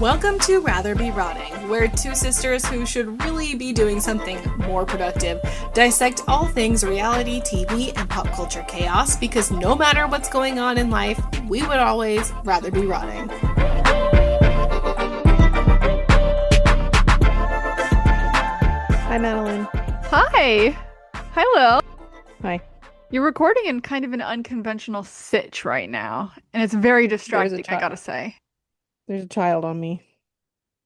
Welcome to Rather Be Rotting, where two sisters who should really be doing something more productive dissect all things reality, TV, and pop culture chaos because no matter what's going on in life, we would always rather be rotting. Hi, Madelyn. Hi. Hi, Lil. Hi. You're recording in kind of an unconventional sitch right now, and it's very distracting, I gotta say. There's a child on me.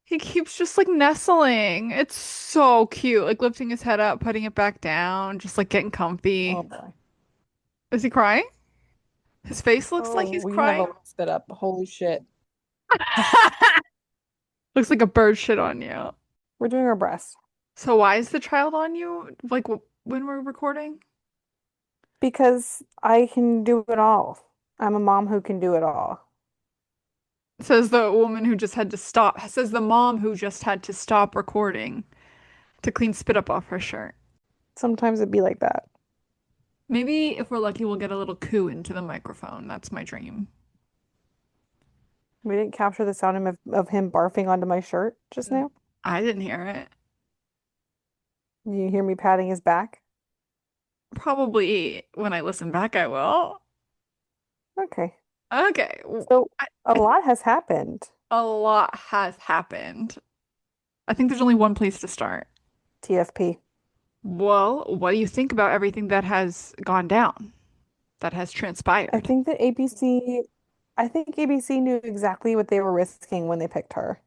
He keeps just like nestling. It's so cute, like lifting his head up, putting it back down, just like getting comfy. Oh boy. Is he crying? His face looks like Oh, he's we have crying. a spit up. Holy shit. Looks like a bird shit on you. We're doing our breast. So why is the child on you? Like when we're recording? Because I can do it all. I'm a mom who can do it all. Says the woman who just had to stop. Says the mom who just had to stop recording to clean spit up off her shirt. Sometimes it'd be like that. Maybe if we're lucky, we'll get a little coo into the microphone. That's my dream. We didn't capture the sound of him barfing onto my shirt just now. I didn't hear it. You hear me patting his back? Probably when I listen back, I will. Okay. Okay. So a I think lot has happened. a lot has happened. I think there's only one place to start. TFP. Well, what do you think about everything that has gone down, that has I transpired? think that ABC, I think ABC knew exactly what they were risking when they picked her.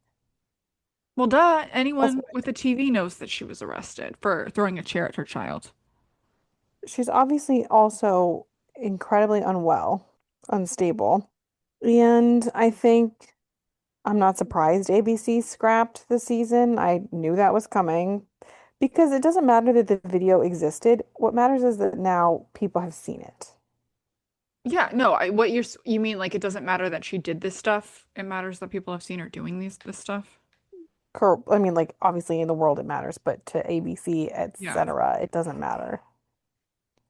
Well, duh, That's anyone what I with a think. TV knows that she was arrested for throwing a chair at her child. She's obviously also incredibly unwell, unstable. And I think I'm not surprised ABC scrapped the season. I knew that was coming because it doesn't matter that the video existed. What matters is that now people have seen it. Yeah, no, what you mean like it doesn't matter that she did this stuff. It matters that people have seen her doing this stuff. I mean, like, obviously in the world it matters, but to ABC, Yeah. etc., it doesn't matter.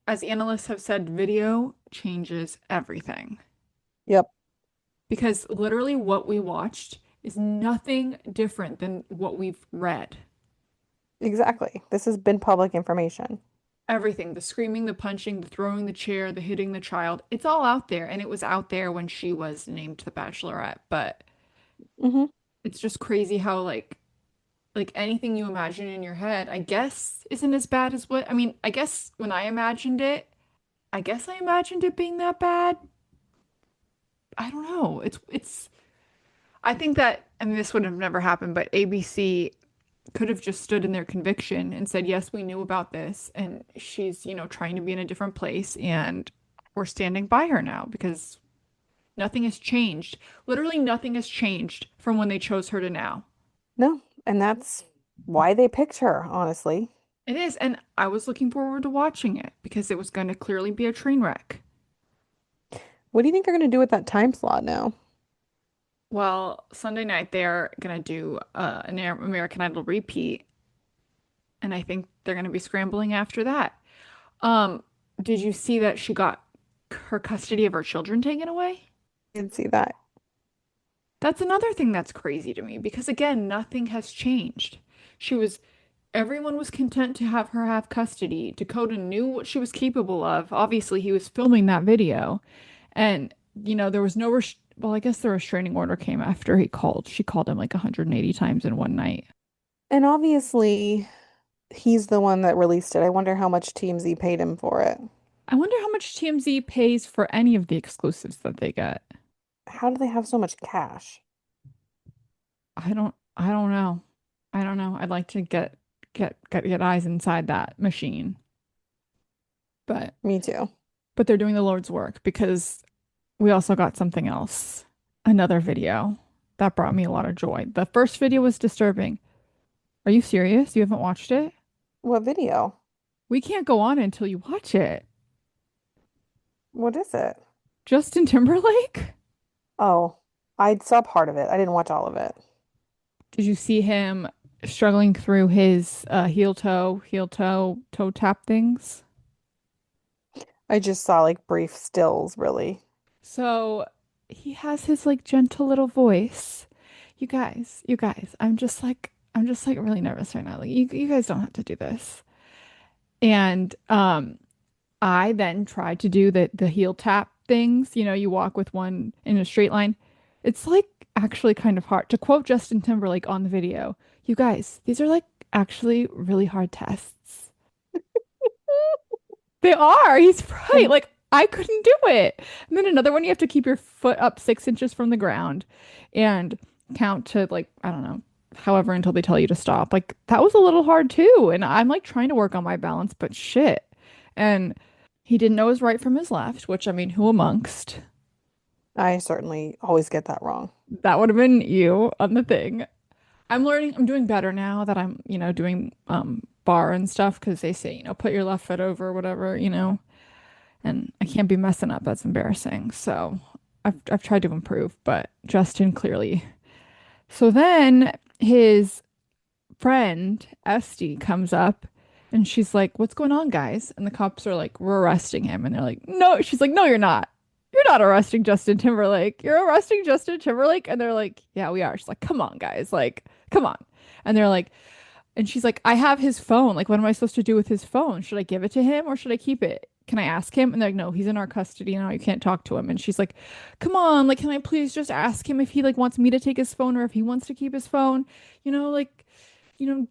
As analysts have said, video changes everything. Yep, Because literally what we watched is nothing different than what we've read. exactly. This has been public information. Everything, the screaming, the punching, the throwing the chair, the hitting the child, it's all out there. And it was out there when she was named the Bachelorette. But Hmm. it's just crazy how like anything you imagine in your head, I guess, isn't as bad as what I mean, I guess when I imagined it, I guess I imagined it being that bad. I don't know. It's I think that, I mean, this would have never happened, but ABC could have just stood in their conviction and said, yes, we knew about this, and she's, trying to be in a different place, and we're standing by her now because nothing has changed. Literally nothing has changed from when they chose her to now. No, and that's why they picked her, honestly. It is, and I was looking forward to watching it because it was going to clearly be a train wreck. What do you think they're going to do with that time slot now? Well, Sunday night they're gonna do an American Idol repeat, and I think they're gonna be scrambling after that. Um, did you see that she got her custody of her children taken away? I did see that. That's another thing that's crazy to me because again, nothing has changed. She was Everyone was content to have her have custody. Dakota knew what she was capable of. Obviously, he was filming that video, and there was no well, I guess the restraining order came after he called. She called him like 180 times in one night. And obviously, he's the one that released it. I wonder how much TMZ paid him for it. I wonder how much TMZ pays for any of the exclusives that they get. How do they have so much cash? I don't know. I don't know. I'd like to get eyes inside that machine. But Me too. but they're doing the Lord's work because we also got something else. Another video that brought me a lot of joy. The first video was disturbing. Are you serious? You haven't watched it? What video? We can't go on until you watch it. What is it? Justin Timberlake? Oh, I saw part of it. I didn't watch all of it. Did you see him struggling through his heel toe tap things? I just saw like brief stills, really. So he has his like gentle little voice. you guys, I'm just like really nervous right now. Like you guys don't have to do this. And I then tried to do the heel tap things. You know, you walk with one in a straight line. It's like actually kind of hard. To quote Justin Timberlake on the video, you guys, these are like actually really hard tests. They are. He's right. And Like I couldn't do it. And then another one, you have to keep your foot up 6 inches from the ground and count to like, I don't know, however until they tell you to stop. Like that was a little hard too. And I'm like trying to work on my balance, but shit. And he didn't know his right from his left, which I mean, who amongst? I certainly always get that wrong. That would have been you on the thing. I'm learning, I'm doing better now that I'm, doing bar and stuff because they say, put your left foot over or whatever, and I can't be messing up. That's embarrassing. So I've tried to improve, but Justin clearly. So then his friend Esty comes up and she's like, "What's going on, guys?" And the cops are like, "We're arresting him." And they're like, "No." She's like, "No, you're not. You're not arresting Justin Timberlake. You're arresting Justin Timberlake." And they're like, "Yeah, we are." She's like, "Come on, guys. Like, come on." And they're like, and she's like, "I have his phone. Like, what am I supposed to do with his phone? Should I give it to him or should I keep it? Can I ask him?" And they're like, "No, he's in our custody now. You can't talk to him." And she's like, "Come on, like, can I please just ask him if he like wants me to take his phone or if he wants to keep his phone? Like, you know,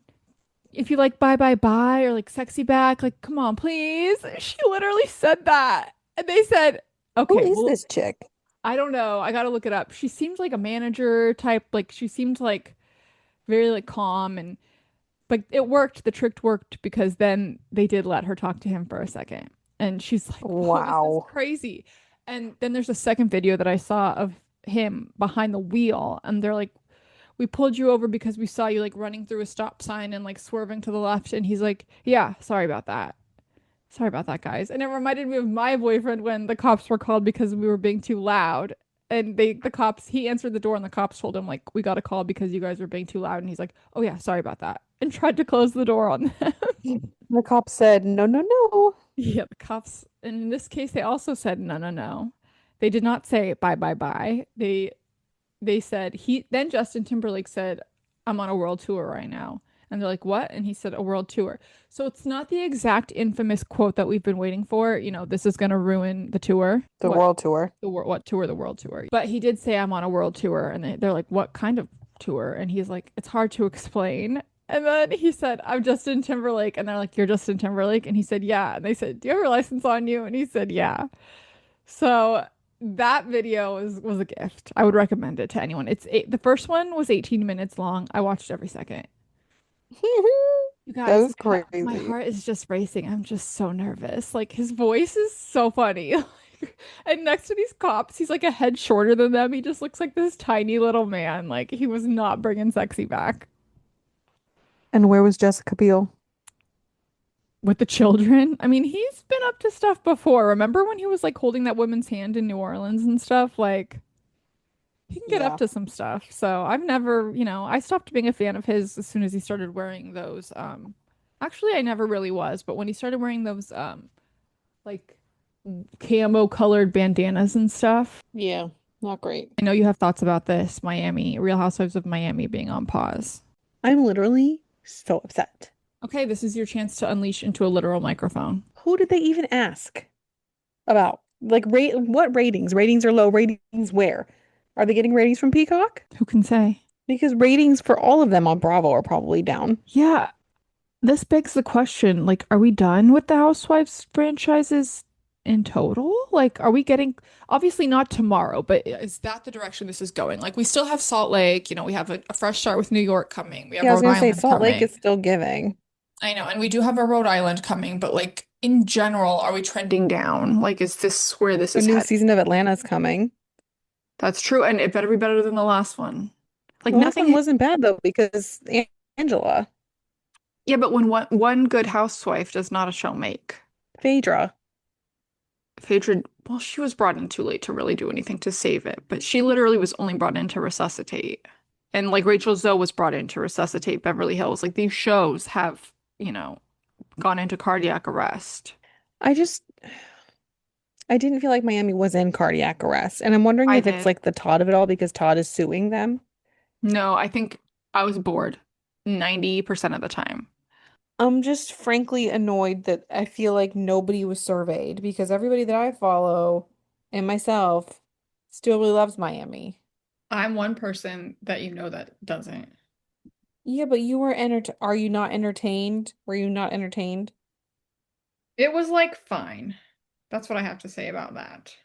if you like bye bye bye or like sexy back, like, come on, please." She literally said that. And they said, Who "Okay, is well, this chick? I don't know. I gotta look it up." She seemed like a manager type, like she seemed like very like calm and but it worked. The trick worked because then they did let her talk to him for a second. And she's like, "Whoa, this is Wow. crazy." And then there's a second video that I saw of him behind the wheel. And they're like, "We pulled you over because we saw you like running through a stop sign and like swerving to the left." And he's like, "Yeah, sorry about that. Sorry about that, guys." And it reminded me of my boyfriend when the cops were called because we were being too loud. And the cops, he answered the door and the cops told him, like, "We got a call because you guys were being too loud." And he's like, "Oh, yeah, sorry about that." And tried to close the door on them. The cop said, no, no, no. Yeah, the cops, and in this case, they also said, "No, no, no." They did not say bye, bye, bye. They said then Justin Timberlake said, "I'm on a world tour right now." And they're like, "What?" And he said, "A world tour." So it's not the exact infamous quote that we've been waiting for, "This is going to ruin the tour." The world tour. What tour? The world tour. But he did say, "I'm on a world tour." And they're like, "What kind of tour?" And he's like, "It's hard to explain." And then he said, "I'm Justin Timberlake." And they're like, "You're Justin Timberlake?" And he said, "Yeah." And they said, "Do you have your license on you?" And he said, "Yeah." So that video was a gift. I would recommend it to anyone. The first one was 18 minutes long. I watched every second. You That guys, is my crazy. heart is just racing. I'm just so nervous. Like his voice is so funny. And next to these cops, he's like a head shorter than them. He just looks like this tiny little man. Like he was not bringing sexy back And where was Jessica Biel? with the children. I mean, he's been up to stuff before. Remember when he was like holding that woman's hand in New Orleans and stuff? Like he can get up Yeah. to some stuff. So I've never, I stopped being a fan of his as soon as he started wearing those. Actually, I never really was, but when he started wearing those, like camo colored bandanas and stuff. Yeah. Not great. I know you have thoughts about this, Miami, Real Housewives of Miami being on pause. I'm literally so upset. Okay, this is your chance to unleash into a literal microphone. Who did they even ask about? Like, rate what ratings? Ratings are low. Ratings where? Are they getting ratings from Peacock? Who can say? Because ratings for all of them on Bravo are probably down. Yeah, this begs the question, like, are we done with the Housewives franchises in total? Like, are we getting, obviously not tomorrow, but is that the direction this is going? Like, we still have Salt Lake, we have a fresh start with New York coming. We have Yeah, I was Rhode gonna say Island Salt Lake coming. is still giving. I know, and we do have a Rhode Island coming, but like in general, are we trending down? Like, is this where this A is new headed? season of Atlanta's coming. That's true, and it better be better than the last one. Like The last one nothing. wasn't bad though because Angela, Yeah, but when one good housewife does not a show make. Phaedra. Phaedra, well, she was brought in too late to really do anything to save it, but she literally was only brought in to resuscitate. And like Rachel Zoe was brought in to resuscitate Beverly Hills. Like these shows have, gone into cardiac arrest. I just I didn't feel like Miami was in cardiac arrest. And I'm wondering I if it's did. like the Todd of it all because Todd is suing them. No, I think I was bored 90% of the time. I'm just frankly annoyed that I feel like nobody was surveyed because everybody that I follow and myself still really loves Miami. I'm one person that you know that doesn't. Yeah, but you were are you not entertained? Were you not entertained? It was like fine. That's what I have to say about that.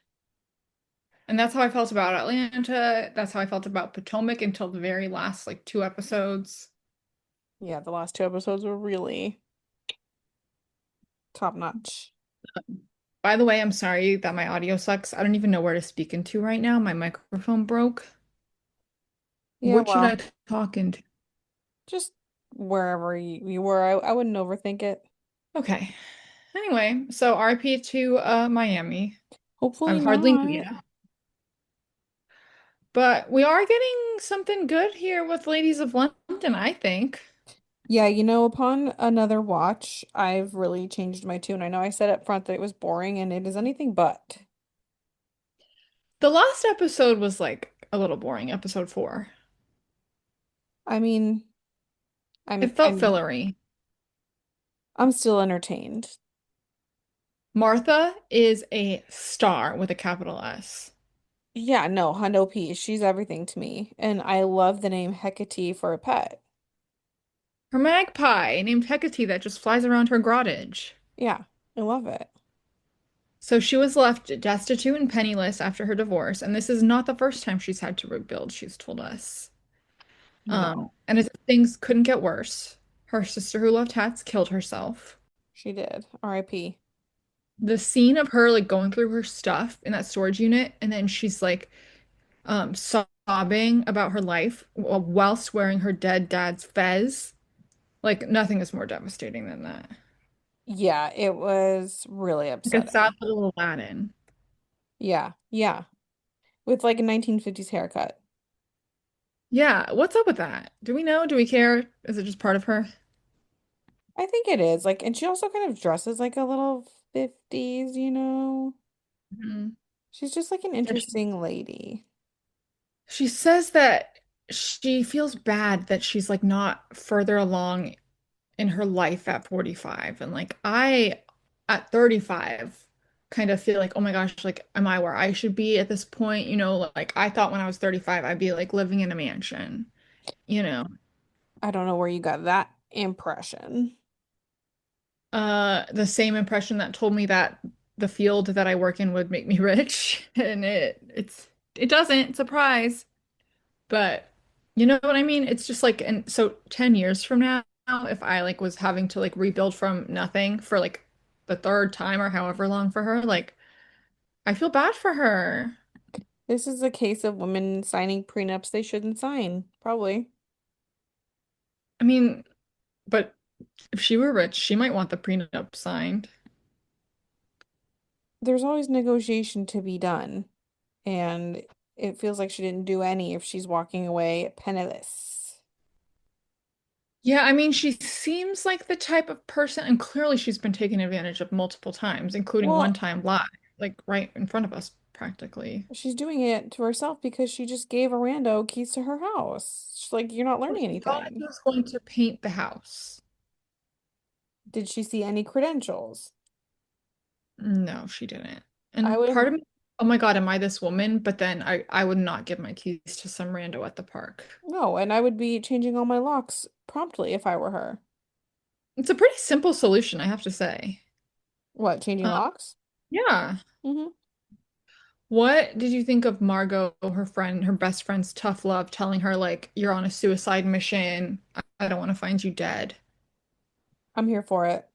And that's how I felt about Atlanta. That's how I felt about Potomac until the very last like two episodes. Yeah, the last two episodes were really top notch. By the way, I'm sorry that my audio sucks. I don't even know where to speak into right now. My microphone broke. Yeah, What should well, I talk into? just wherever you were, I wouldn't overthink it. Okay. Anyway, so RP to Miami. Hopefully I'm hardly not. Mia. But we are getting something good here with Ladies of London, I think. Yeah, upon another watch, I've really changed my tune. I know I said up front that it was boring, and it is anything but. The last episode was like a little boring, episode 4. I mean, I'm It felt I'm fillery. I'm still entertained. Martha is a star with a capital S. Yeah, no, Hundo P, she's everything to me, and I love the name Hecate for a pet. Her magpie named Hecate that just flies around her grottage. Yeah, I love it. So she was left destitute and penniless after her divorce, and this is not the first time she's had to rebuild, she's told us. No, And as if things couldn't get worse, her sister who loved hats killed herself. she did. R.I.P. The scene of her like going through her stuff in that storage unit, and then she's like sobbing about her life whilst wearing her dead dad's fez. Like nothing is more devastating than that. Yeah, it was really Like a sad upsetting. little Aladdin. Yeah, yeah, with like a 1950s haircut. Yeah, what's up with that? Do we know? Do we care? Is it just part of her? I think it is like, and she also kind of dresses like a little 50s. Mhm. She's just like an interesting lady. She says that she feels bad that she's like not further along in her life at 45. And like I at 35 kind of feel like, oh my gosh, like am I where I should be at this point? Like I thought when I was 35 I'd be like living in a mansion, you know. I don't know where you got that impression. The same impression that told me that the field that I work in would make me rich. And it doesn't, surprise. But you know what I mean? It's just like, and so 10 years from now, if I like was having to like rebuild from nothing for like the third time or however long for her, like I feel bad for her. This is a case of women signing prenups they shouldn't sign, probably. I mean, but if she were rich, she might want the prenup signed. There's always negotiation to be done, and it feels like she didn't do any if she's walking away penniless. Yeah, I mean, she seems like the type of person, and clearly she's been taken advantage of multiple times, including one Well, time live, like right in front of us, practically. she's doing it to herself because she just gave a rando keys to her house. She's like, you're not Well, learning she thought she anything. was going to paint the house. Did she see any credentials? No, she didn't. I And would part have, of me, oh my God, am I this woman? But then I would not give my keys to some rando at the park. no, and I would be changing all my locks promptly if I were her. It's a pretty simple solution, I have to say. What, changing Uh, locks? yeah. Mm-hmm. What did you think of Margot, her friend, her best friend's tough love, telling her like you're on a suicide mission. I don't want to find you dead. I'm here for it.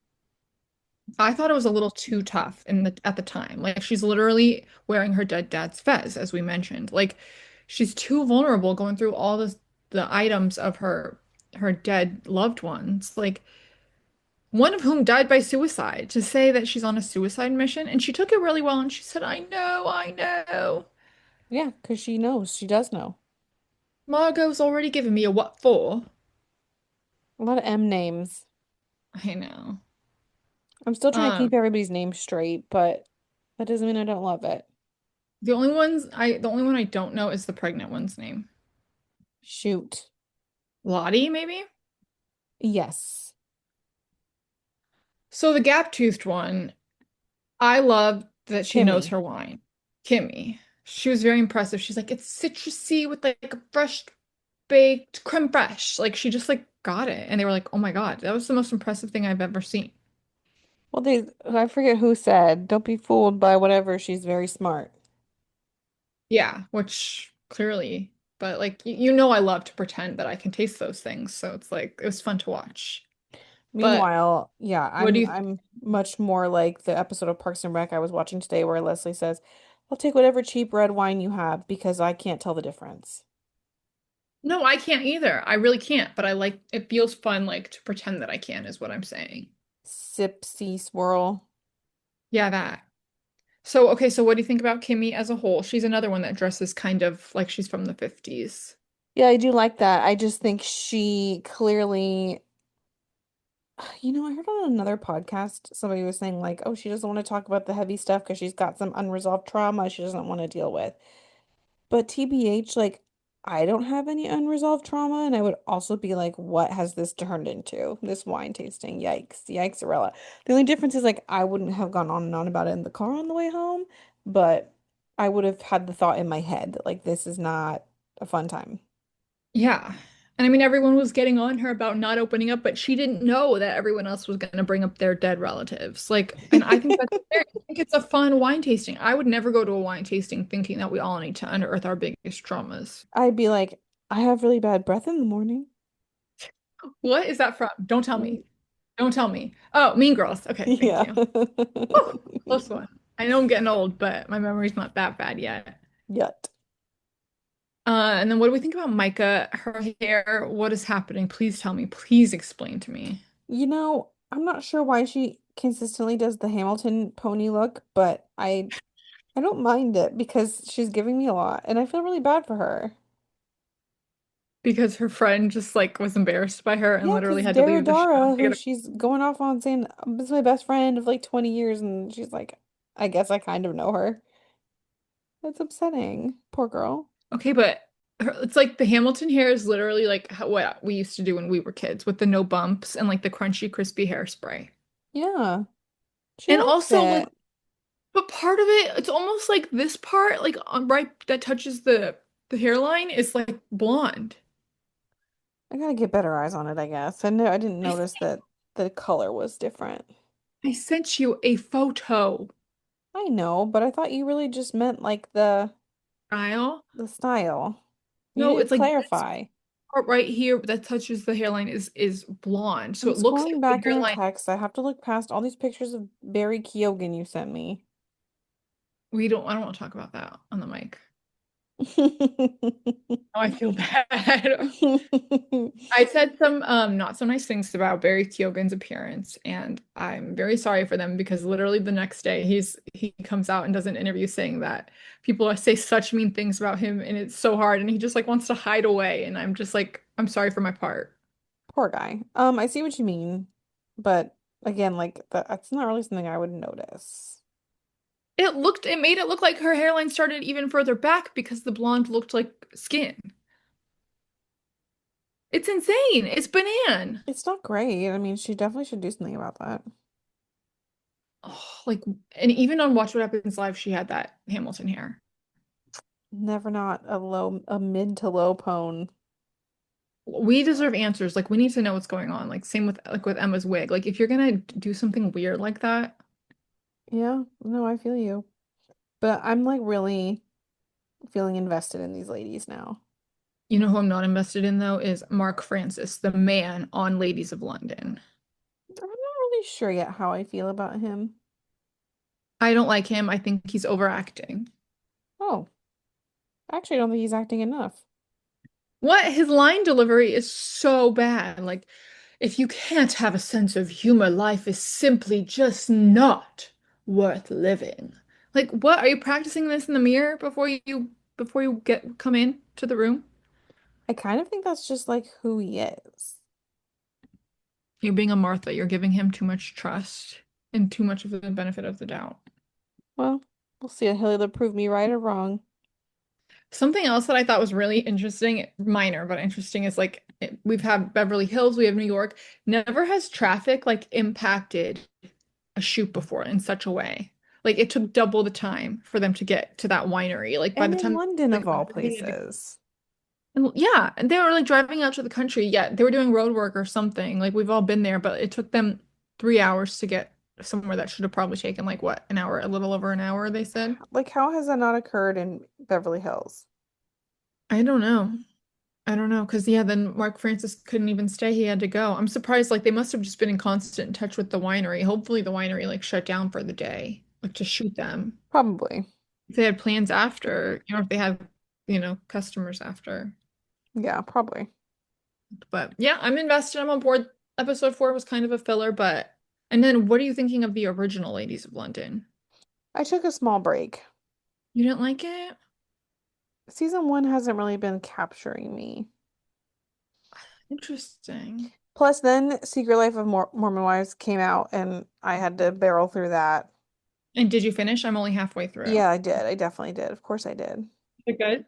I thought it was a little too tough in the at the time. Like she's literally wearing her dead dad's fez, as we mentioned. Like she's too vulnerable going through all the items of her dead loved ones. Like one of whom died by suicide. To say that she's on a suicide mission, and she took it really well, and she said, I know. Yeah, because she knows. She does know. Margot's already given me a what for. A lot of M names. I know. I'm still trying to Um, keep everybody's name straight, but that doesn't mean I don't love it. the only one I don't know is the pregnant one's name. Shoot. Lottie, maybe? Yes. So the gap-toothed one, I love that she knows Kimmy. her wine. Kimmy. She was very impressive. She's like, it's citrusy with like a fresh baked creme fraiche. Like she just like got it. And they were like, oh my God, that was the most impressive thing I've ever seen. Well, I forget who said, don't be fooled by whatever. She's very smart. Yeah, which clearly, but like you know I love to pretend that I can taste those things. So it's like it was fun to watch. But Meanwhile, yeah, what do I'm you I'm much more like the episode of Parks and Rec I was watching today where Leslie says, I'll take whatever cheap red wine you have because I can't tell the difference. No, I can't either. I really can't, but I like it feels fun like to pretend that I can is what I'm saying. Sip, see, swirl. Yeah, that. So, okay, so what do you think about Kimmy as a whole? She's another one that dresses kind of like she's from the 50s. Yeah, I do like that. I just think she clearly, I heard on another podcast somebody was saying like, oh, she doesn't want to talk about the heavy stuff because she's got some unresolved trauma she doesn't want to deal with. But TBH, like, I don't have any unresolved trauma, and I would also be like, what has this turned into? This wine tasting. Yikes. Yikes, Arella. The only difference is like I wouldn't have gone on and on about it in the car on the way home, but I would have had the thought in my head that like this is not a fun time. Yeah. And I mean, everyone was getting on her about not opening up, but she didn't know that everyone else was going to bring up their dead relatives. Like, and I think that's fair. I think it's a fun wine tasting. I would never go to a wine tasting thinking that we all need to unearth our biggest traumas. I'd be like, I have really bad breath in the morning. What is that from? Don't tell Mm, me. Don't tell me. Oh, Mean Girls. Okay, thank yeah. you. Whew, close one. I know I'm getting old, but my memory's not that bad yet. Yet. And then what do we think about Micah? Her hair, what is happening? Please tell me. Please explain to me. I'm not sure why she consistently does the Hamilton pony look, but I don't mind it because she's giving me a lot and I feel really bad for her. Because her friend just like was embarrassed by her and Yeah, literally because had to leave the show Dara, to who get a she's going off on saying this is my best friend of like 20 years, and she's like, I guess I kind of know her. That's upsetting. Poor girl. Okay, but it's like the Hamilton hair is literally like what we used to do when we were kids with the no bumps and like the crunchy, crispy hairspray. Yeah, she And likes also like, it. but part of it, it's almost like this part, like on right that touches the hairline is like blonde. I gotta get better eyes on it, I guess. And no, I didn't I, notice that the color was different. I sent you a photo. I know, but I thought you really just meant like Style. the style. You No, didn't it's like this clarify. part right here that touches the hairline is blonde. So I'm it looks scrolling like the back in our hairline. text. I have to look past all these pictures of Barry Keoghan you sent me. I don't want to talk about that on the mic. Oh, I feel bad. I said some not so nice things about Barry Keoghan's appearance, and I'm very sorry for them because literally the next day he comes out and does an interview saying that say such mean things about him and it's so hard and he just like wants to hide away and I'm just like I'm sorry for my part. Poor guy. I see what you mean, but again, like that's not really something I would notice. It made it look like her hairline started even further back because the blonde looked like skin. It's insane. It's banan. It's not great. I mean, she definitely should do something about that. Oh, like, and even on Watch What Happens Live, she had that Hamilton hair. Never not a mid to low pone. We deserve answers. Like, we need to know what's going on. Like, same with Emma's wig. Like, if you're gonna do something weird like that, Yeah, no, I feel you. But I'm like really feeling invested in these ladies now. you know who I'm not invested in though is Mark Francis, the man on Ladies of London. I'm not really sure yet how I feel about him. I don't like him. I think he's overacting. Oh, actually, I don't think he's acting enough. What? His line delivery is so bad. Like, if you can't have a sense of humor, life is simply just not worth living. Like, what? Are you practicing this in the mirror before you get come in to the room? I kind of think that's just like who he is. You're being a Martha. You're giving him too much trust and too much of the benefit of the doubt. Well, we'll see. He'll either prove me right or wrong. Something else that I thought was really interesting, minor but interesting, is like we've had Beverly Hills, we have New York. Never has traffic like impacted a shoot before in such a way. Like it took double the time for them to get to that winery. Like by And the in time London, they of all got there, places. and yeah, and they were like driving out to the country. Yeah, they were doing road work or something. Like we've all been there, but it took them 3 hours to get somewhere that should have probably taken like what, an hour, a little over an hour, they said. Like, how has that not occurred in Beverly Hills? I don't know. I don't know, because yeah, then Mark Francis couldn't even stay. He had to go. I'm surprised, like they must have just been in constant touch with the winery. Hopefully the winery like shut down for the day, like to shoot them. Probably. If they had plans after, if they had, customers after. Yeah, probably. But yeah, I'm invested. I'm on board. Episode 4 was kind of a filler, but and then what are you thinking of the original Ladies of London? I took a small break. You didn't like it? Season one hasn't really been capturing me. Interesting. Plus, then Secret Life of Mormon Wives came out, and I had to barrel through that. And did you finish? I'm only halfway through. Yeah, I did. I definitely did. Of course, I did. Is it good?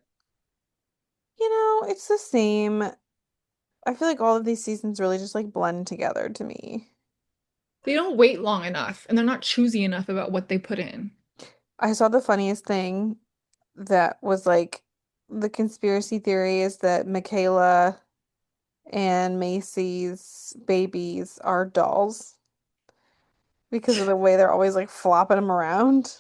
It's the same. I feel like all of these seasons really just like blend together to me. They don't wait long enough, and they're not choosy enough about what they put in. I saw the funniest thing that was like the conspiracy theory is that Michaela and Macy's babies are dolls because of the way they're always like flopping them around.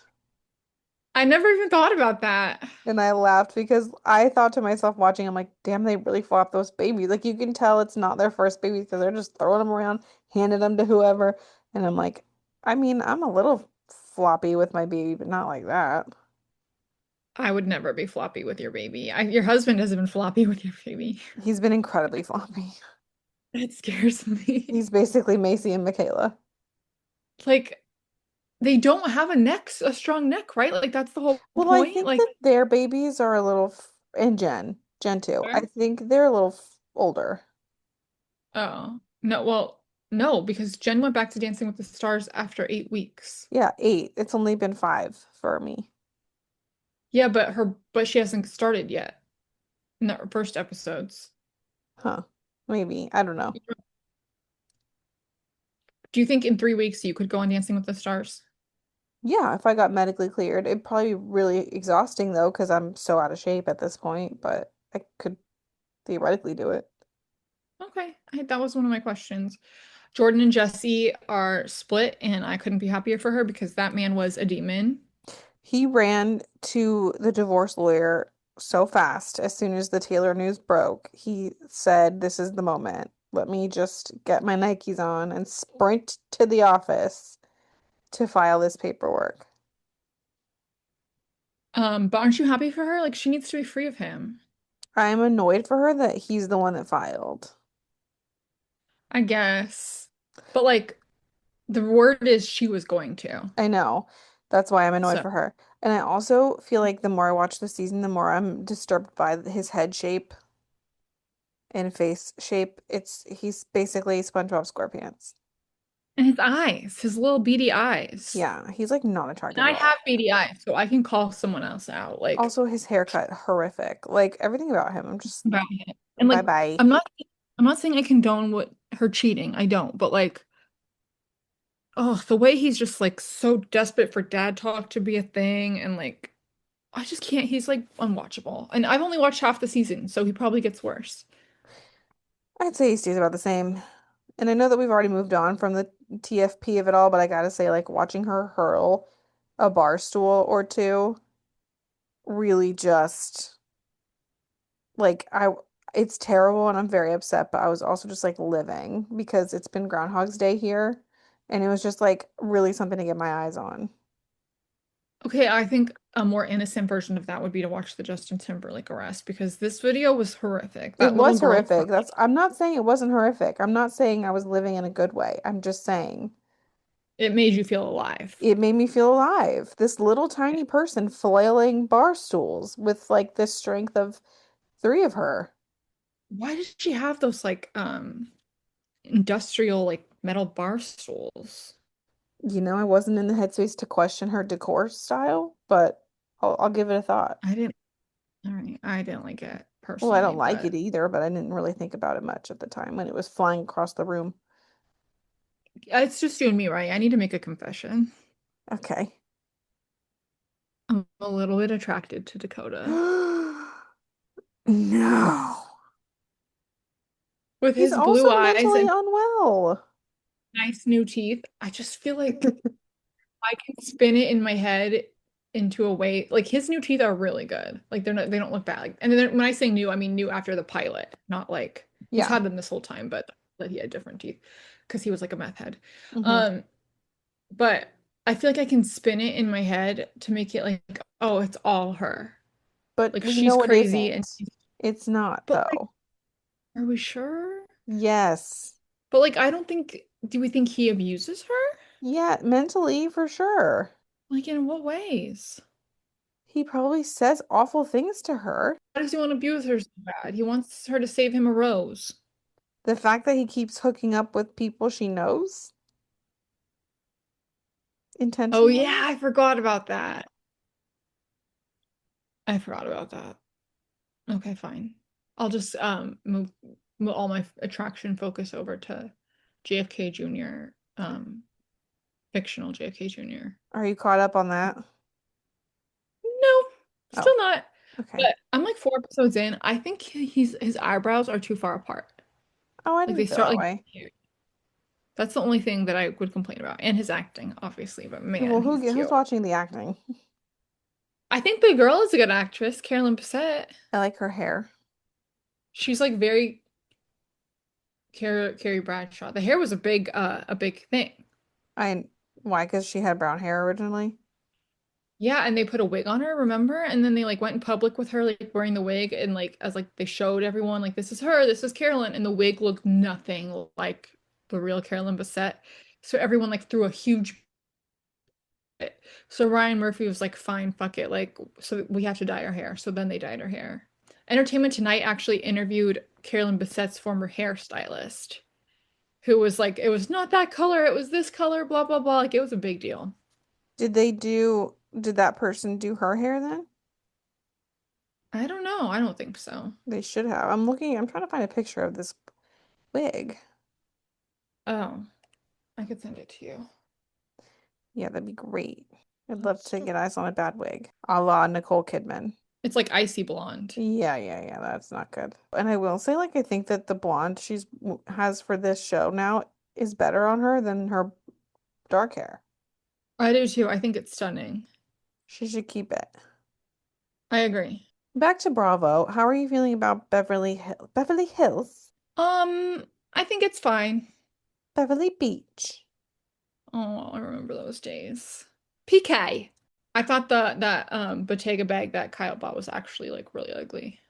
I never even thought about that. And I laughed because I thought to myself watching, I'm like, damn, they really flop those babies. Like you can tell it's not their first baby because they're just throwing them around, handing them to whoever. And I'm like, I mean, I'm a little floppy with my baby, but not like that. I would never be floppy with your baby. Your husband hasn't been floppy with your baby. He's been incredibly floppy. That scares me. He's basically Macy and Michaela. Like, they don't have a strong neck, right? Like, that's the whole Well, I point. think Like, that their babies are a little, and Jen too. I think they're a little older. oh, no, well, no, because Jen went back to Dancing with the Stars after 8 weeks. Yeah, 8. It's only been 5 for me. Yeah, but she hasn't started yet in the first episodes. Huh. Maybe. I don't know. Do you think in 3 weeks you could go on Dancing with the Stars? Yeah, if I got medically cleared, it'd probably be really exhausting though, because I'm so out of shape at this point, but I could theoretically do it. Okay, that was one of my questions. Jordan and Jesse are split, and I couldn't be happier for her because that man was a demon. He ran to the divorce lawyer so fast as soon as the Taylor news broke. He said, "This is the moment. Let me just get my Nikes on and sprint to the office to file this paperwork." But aren't you happy for her? Like she needs to be free of him. I'm annoyed for her that he's the one that filed. I guess. But like the word is she was going to. I know. That's why I'm annoyed So for her. And I also feel like the more I watch the season, the more I'm disturbed by his head shape and face shape. He's basically SpongeBob SquarePants. and his eyes, his little beady eyes. Yeah, he's like not And attractive I at all. have beady eyes, so I can call someone else out. Like Also, his haircut, horrific. Like everything about him, I'm just about him. And bye like bye. I'm not saying I condone what her cheating. I don't, but like oh, the way he's just like so desperate for dad talk to be a thing and like I just can't. He's like unwatchable. And I've only watched half the season, so he probably gets worse. I'd say he stays about the same. And I know that we've already moved on from the TFP of it all, but I gotta say, like watching her hurl a bar stool or two really just like it's terrible and I'm very upset, but I was also just like living because it's been Groundhog's Day here and it was just like really something to get my eyes on. Okay, I think a more innocent version of that would be to watch the Justin Timberlake arrest because this video was horrific. It That little was girl horrific. cried. I'm not saying it wasn't horrific. I'm not saying I was living in a good way. I'm just saying It made you feel alive. it made me feel alive. This little tiny person flailing bar stools with like the strength of 3 of her. Why did she have those like industrial like metal bar stools? I wasn't in the headspace to question her decor style, but I'll give it a thought. I didn't. All right. I didn't like it Well, I personally, don't like it but either, but I didn't really think about it much at the time when it was flying across the room. it's just you and me, right? I need to make a confession. Okay. I'm a little bit attracted to Dakota. No. With He's his also blue eyes mentally and unwell. nice new teeth, I just feel like I can spin it in my head into a way like his new teeth are really good. Like they don't look bad. Like, and then when I say new, I mean new after the pilot, not like he's Yeah. had them this whole time, but that he had different teeth because he was like a meth head. Hmm. Um, but I feel like I can spin it in my head to make it like, oh, it's all her. But Like we she's know it crazy and isn't. It's not, but like, though. are we sure? Yes. But like I don't think do we think he abuses her? Yeah, mentally for sure. Like in what ways? He probably says awful things to her. Why does he want to abuse her so bad? He wants her to save him a rose. The fact that he keeps hooking up with people she knows Oh intentionally. yeah, I forgot about that. I forgot about that. Okay, fine. I'll just move all my attraction focus over to JFK Jr. Fictional JFK Jr. Are you caught up on that? No, Oh, still not. okay. But I'm like 4 episodes in. I think his eyebrows are too far apart. Oh, I Like they didn't feel start that like way. that's the only thing that I would complain about. And his acting, obviously, but man, Well, he's who's cute. watching the acting? I think the girl is a good actress, Carolyn Bessette. I like her hair. She's like very Carrie Bradshaw. The hair was a big thing. I why? Because she had brown hair originally. Yeah, and they put a wig on her, remember? And then they like went in public with her like wearing the wig and like as like they showed everyone like this is her, this is Carolyn, and the wig looked nothing like the real Carolyn Bessette. So everyone like threw a huge fit. So Ryan Murphy was like, fine, fuck it, like so we have to dye our hair. So then they dyed her hair. Entertainment Tonight actually interviewed Carolyn Bessette's former hairstylist, who was like, it was not that color, it was this color, blah blah blah. Like it was a big deal. Did that person do her hair then? I don't know. I don't think so. They should have. I'm trying to find a picture of this wig. Oh, I could send it to you. Yeah, that'd be great. I'd love Let's to just- get eyes on a bad wig, a la Nicole Kidman. It's like icy blonde. Yeah, that's not good. And I will say, like, I think that the blonde has for this show now is better on her than her dark hair. I do too. I think it's stunning. She should keep it. I agree. Back to Bravo. How are you feeling about Beverly Hills? I think it's fine. Beverly Beach. Oh, I remember those days. PK. I thought that Bottega bag that Kyle bought was actually like really ugly.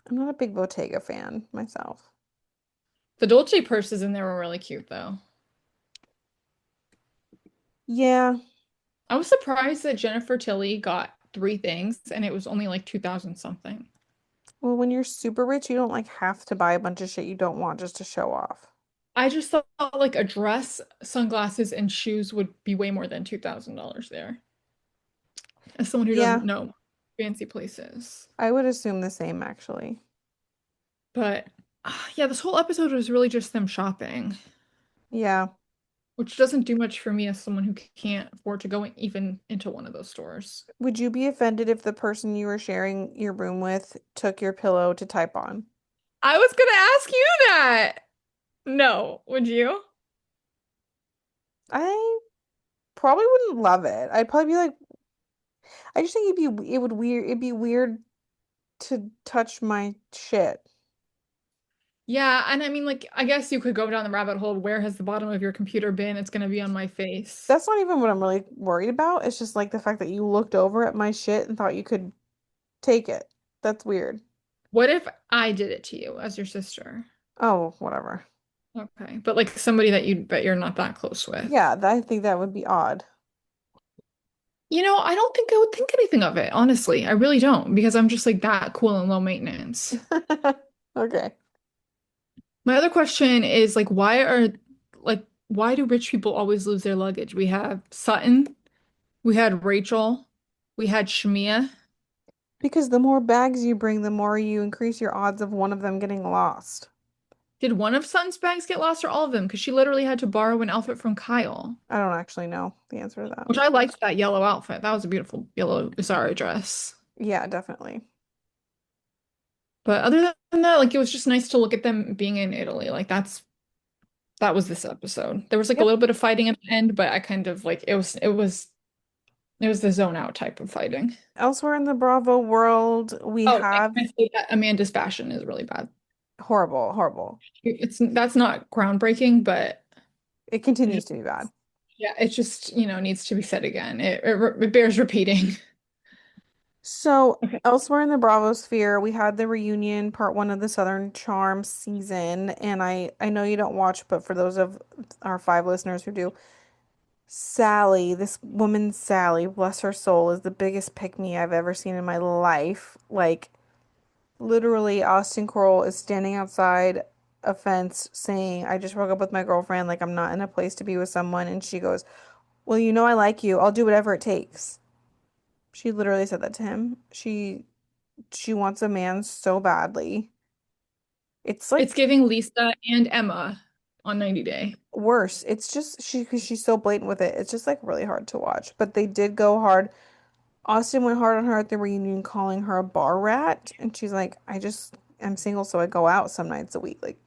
I'm not a big Bottega fan myself. The Dolce purses in there were really cute though. Yeah. I was surprised that Jennifer Tilly got 3 things and it was only like 2000 something. Well, when you're super rich, you don't like have to buy a bunch of shit you don't want just to show off. I just thought like a dress, sunglasses, and shoes would be way more than $2,000 there. As someone who doesn't Yeah, know fancy places. I would assume the same actually. But yeah, this whole episode was really just them shopping, Yeah. which doesn't do much for me as someone who can't afford to go even into one of those stores. Would you be offended if the person you were sharing your room with took your pillow to type on? I was gonna ask you that. No, would you? I probably wouldn't love it. I'd probably be like, I just think it'd be weird to touch my shit. Yeah, and I mean, like, I guess you could go down the rabbit hole. Where has the bottom of your computer been? It's gonna be on my face. That's not even what I'm really worried about. It's just like the fact that you looked over at my shit and thought you could take it. That's weird. What if I did it to you as your sister? Oh, whatever. Okay, but like somebody that you bet you're not that close with. Yeah, I think that would be odd. You know, I don't think I would think anything of it, honestly. I really don't, because I'm just like that cool and low maintenance. Okay. My other question is like why do rich people always lose their luggage? We have Sutton, we had Rachel, we had Shamia. Because the more bags you bring, the more you increase your odds of one of them getting lost. Did one of Sun's bags get lost or all of them? Because she literally had to borrow an outfit from Kyle, I don't actually know the answer to that. which I liked that yellow outfit. That was a beautiful yellow Zara dress. Yeah, definitely. But other than that, like it was just nice to look at them being in Italy. Like that was this episode. There was like a Yep. little bit of fighting at the end, but I kind of like it was the zone out type of fighting. Elsewhere in the Bravo world, we Oh, and have can I say that Amanda's fashion is really bad. horrible, horrible. That's not groundbreaking, but It it continues just, to be bad. yeah, it just, needs to be said again. It bears repeating. So, Okay. elsewhere in the Bravo sphere, we had the reunion part one of the Southern Charm season, and I know you don't watch, but for those of our five listeners who do, Sally, this woman Sally, bless her soul, is the biggest pick me I've ever seen in my life. Like literally, Austin Kroll is standing outside a fence saying, "I just broke up with my girlfriend. Like I'm not in a place to be with someone," and she goes, "Well, you know I like you. I'll do whatever it takes." She literally said that to him. She wants a man so badly. It's It's like giving Lisa and Emma on 90 Day. worse. It's just because she's so blatant with it. It's just like really hard to watch. But they did go hard. Austin went hard on her at the reunion, calling her a bar rat, and she's like, "I just am single, so I go out some nights a week. Like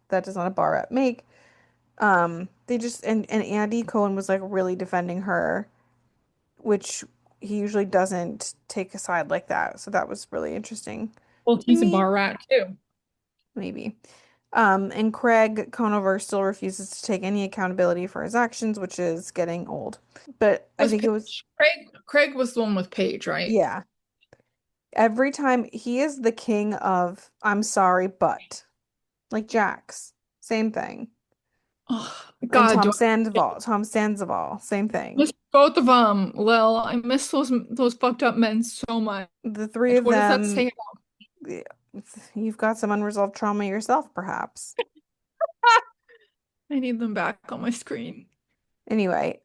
that does not a bar rat make." They just and Andy Cohen was like really defending her, which he usually doesn't take a side like that. So that was really interesting Well, to he's a me, bar rat too. maybe. And Craig Conover still refuses to take any accountability for his actions, which is getting old. But I Was think it was, Paige? Craig was the one with Paige, right? yeah. Every time he is the king of I'm sorry, but like Jax, same thing. Oh, And God, do I Tom Sandoval, same thing. miss both of them, Lil. I miss those fucked up men so much. The three of What does that them, say? yeah, you've got some unresolved trauma yourself, perhaps. I need them back on my screen. Anyway,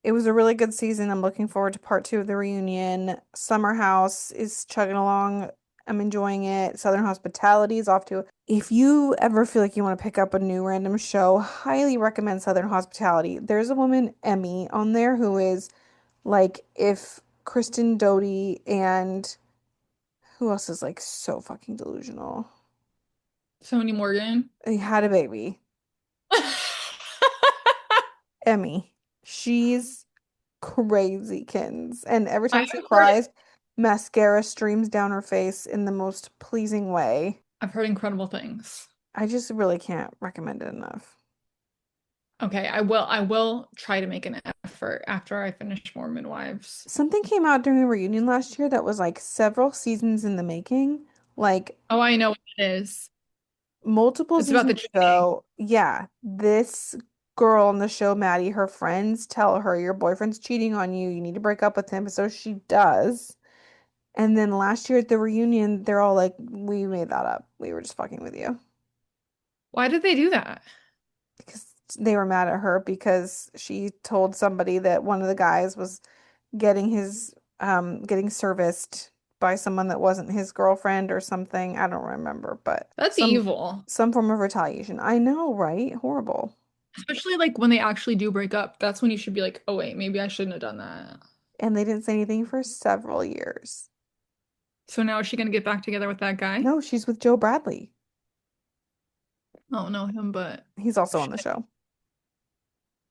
it was a really good season. I'm looking forward to part two of the reunion. Summer House is chugging along. I'm enjoying it. Southern Hospitality is off to. If you ever feel like you want to pick up a new random show, highly recommend Southern Hospitality. There's a woman, Emmy, on there who is like if Kristen Doty and who else is like so fucking delusional? Sony Morgan. He had a baby. Emmy. She's crazy kittens. And every I time she have heard cries, mascara streams down her face in the most pleasing way. I've heard incredible things. I just really can't recommend it enough. Okay, I will try to make an effort after I finish Mormon Wives. Something came out during the reunion last year that was like several seasons in the making, like Oh, I know what it is. multiple It's about the seasons cheating. ago. Yeah, this girl on the show, Maddie, her friends tell her your boyfriend's cheating on you. You need to break up with him. So she does. And then last year at the reunion, they're all like, we made that up. We were just fucking with you. Why did they do that? Because they were mad at her because she told somebody that one of the guys was getting serviced by someone that wasn't his girlfriend or something. I don't remember, but That's evil. some form of retaliation. I know, right? Horrible. Especially like when they actually do break up. That's when you should be like, oh wait, maybe I shouldn't have done that. And they didn't say anything for several years. So now is she gonna get back together with that guy? No, she's with Joe Bradley. I don't know him, but He's also on the shit, show.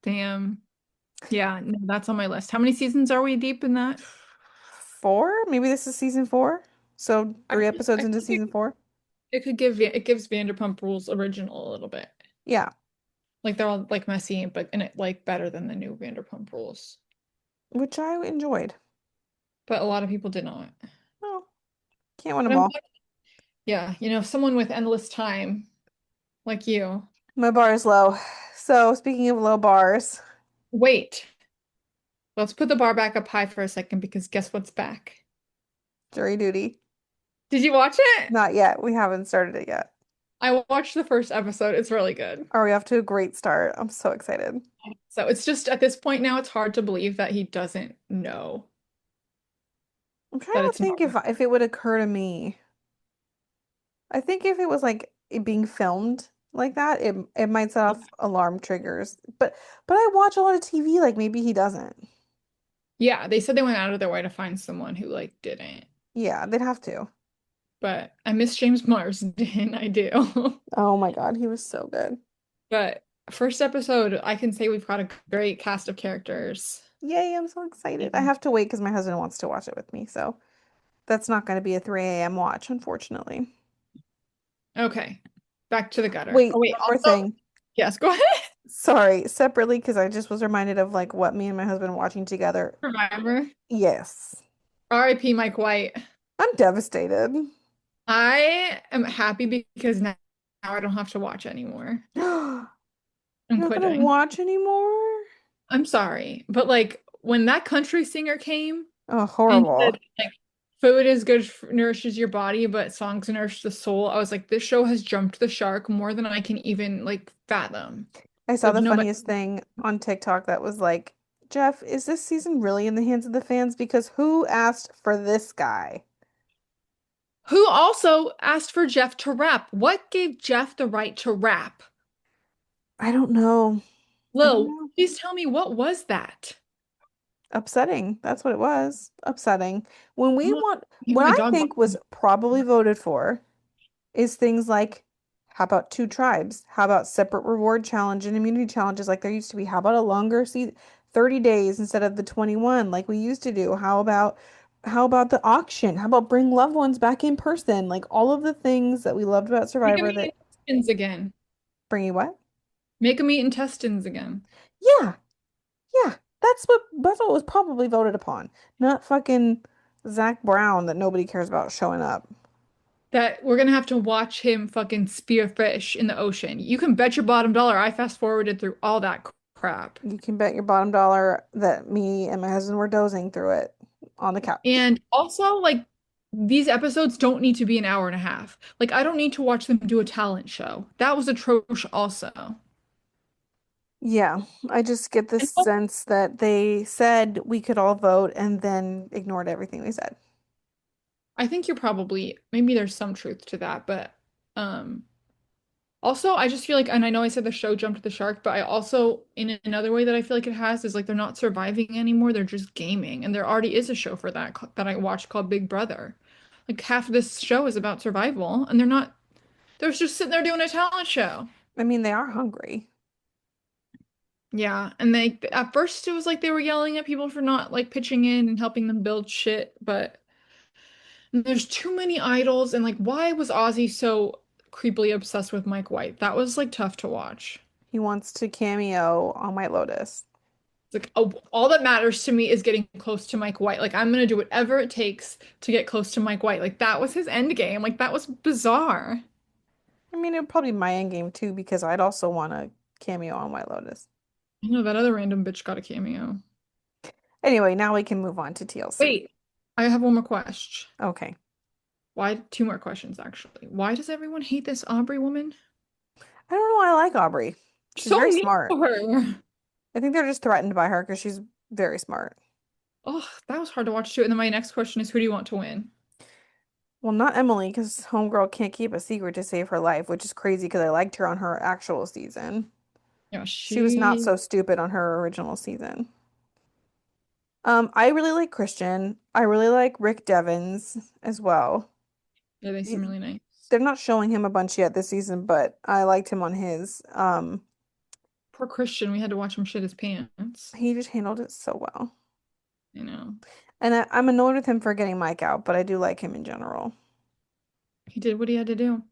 damn. Yeah, no, that's on my list. How many seasons are we deep in that? Four? Maybe this is season four. So I three feel, episodes I feel into like season four. it gives Vanderpump Rules original a little bit. Yeah, Like they're all like messy, but in it like better than the new Vanderpump Rules. which I enjoyed. But a lot of people did not. Oh, can't win But them I'm all. glad, yeah, someone with endless time like you. My bar is low. So speaking of low bars, Wait, let's put the bar back up high for a second because guess what's back? jury duty. Did you watch it? Not yet. We haven't started it yet. I watched the first episode. It's really good. Are we off to a great start? I'm so excited. So it's just at this point now, it's hard to believe that he doesn't know. I'm trying that to it's think not if good. it would occur to me. I think if it was like it being filmed like that, it might set off alarm triggers. But I watch a lot of TV, like maybe he doesn't. Yeah, they said they went out of their way to find someone who like didn't. Yeah, they'd have to. But I miss James Marsden. I do. Oh my God, he was so good. But first episode, I can say we've got a great cast of characters. Yay, I'm so excited. I have to wait because my husband wants to watch it with me, so that's not going to be a 3 a.m. watch, unfortunately. Okay, back to the gutter. Wait, Oh wait, one more also, thing. yes, go ahead. Sorry, separately because I just was reminded of like what me and my husband watching together. Survivor. Yes. R.I.P. Mike White. I'm devastated. I am happy because now I don't have to watch anymore. You're I'm not gonna quitting. watch anymore? I'm sorry, but like when that country singer came Oh, and said horrible. like food is good for, nourishes your body, but songs nourish the soul, I was like, this show has jumped the shark more than I can even like fathom. I saw There's the no better. funniest thing on TikTok that was like, Jeff, is this season really in the hands of the fans? Because who asked for this guy? Who also asked for Jeff to rap? What gave Jeff the right to rap? I don't know. I don't Lil, know. please tell me what was that? Upsetting. That's what it was. Upsetting. When I'm we not want, even what my I dog think was barking. probably voted for is things like how about two tribes? How about separate reward challenge and immunity challenges like there used to be? How about a longer season, 30 days instead of the 21 like we used to do? How about the auction? How about bring loved ones back in person? Like all of the things that we loved about Make him Survivor eat that intestines again. bring you what? Make him eat intestines again. Yeah. Yeah. That's what was probably voted upon. Not fucking Zach Brown that nobody cares about showing up. That we're gonna have to watch him fucking spear fish in the ocean. You can bet your bottom dollar I fast forwarded through all that crap. You can bet your bottom dollar that me and my husband were dozing through it on the couch. And also, like, these episodes don't need to be an hour and a half. Like, I don't need to watch them do a talent show. That was atrocious, also. Yeah, I just get this And sense that they said we could all vote and then ignored everything we said. I think you're probably, maybe there's some truth to that, but um, also, I just feel like, and I know I said the show jumped the shark, but I also, in another way that I feel like it has, is like they're not surviving anymore. They're just gaming. And there already is a show for that that I watched called Big Brother. Like half of this show is about survival, and they're just sitting there doing a talent show. I mean, they are hungry. Yeah. And they, at first, it was like they were yelling at people for not like pitching in and helping them build shit, but there's too many idols. And like, why was Ozzy so creepily obsessed with Mike White? That was like tough to watch. He wants to cameo on White Lotus. It's like, oh, all that matters to me is getting close to Mike White. Like, I'm gonna do whatever it takes to get close to Mike White. Like, that was his end game. Like, that was bizarre. I mean, it would probably be my end game too because I'd also want a cameo on White Lotus. You know, that other random bitch got a cameo. Anyway, now we can move on to TLC. Wait, I have one more question. Okay. Why, two more questions actually. Why does everyone hate this Aubrey woman? I don't know. I like Aubrey. She's So very mean smart. to her. I think they're just threatened by her because she's very smart. Oh, that was hard to watch too. And then my next question is, who do you want to win? Well, not Emily because Homegirl can't keep a secret to save her life, which is crazy because I liked her on her actual season. Yeah, She was not she. so stupid on her original season. I really like Christian. I really like Rick Devens as well. Yeah, they seem He- really nice. They're not showing him a bunch yet this season, but I liked him on his. Poor Christian, we had to watch him shit his pants. He just handled it so well. You know, And I'm annoyed with him for getting Mike out, but I do like him in general. he did what he had to do.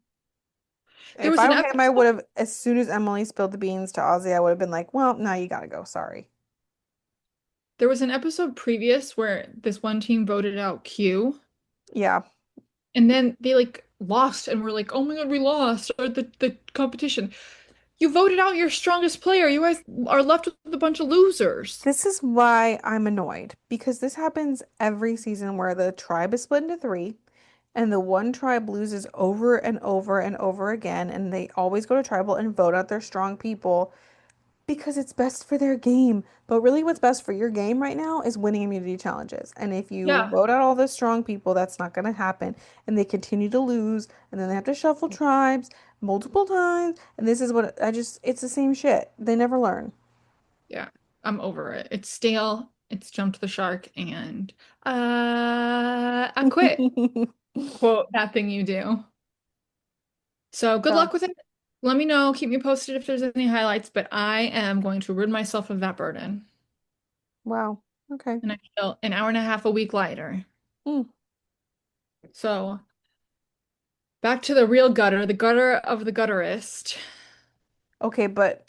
There If was I an were him, I episode. would have, as soon as Emily spilled the beans to Ozzy, I would have been like, well, now you gotta go. Sorry. There was an episode previous where this one team voted out Q, Yeah. and then they like lost and were like, "Oh my God, we lost!" Or the competition. You voted out your strongest player. You guys are left with a bunch of losers. This is why I'm annoyed because this happens every season where the tribe is split into three and the one tribe loses over and over and over again, and they always go to tribal and vote out their strong people. Because it's best for their game. But really, what's best for your game right now is winning immunity challenges. And if you Yeah. vote out all the strong people, that's not going to happen. And they continue to lose. And then they have to shuffle tribes multiple times. And this is what it's the same shit. They never learn. Yeah. I'm over it. It's stale. It's jumped the shark and I quit. Quote that thing you do. So good So, luck with it. Let me know. Keep me posted if there's any highlights, but I am going to rid myself of that burden. wow. Okay. And I feel an hour and a half a week lighter. Mm. So back to the real gutter, the gutter of the gutterist. Okay, but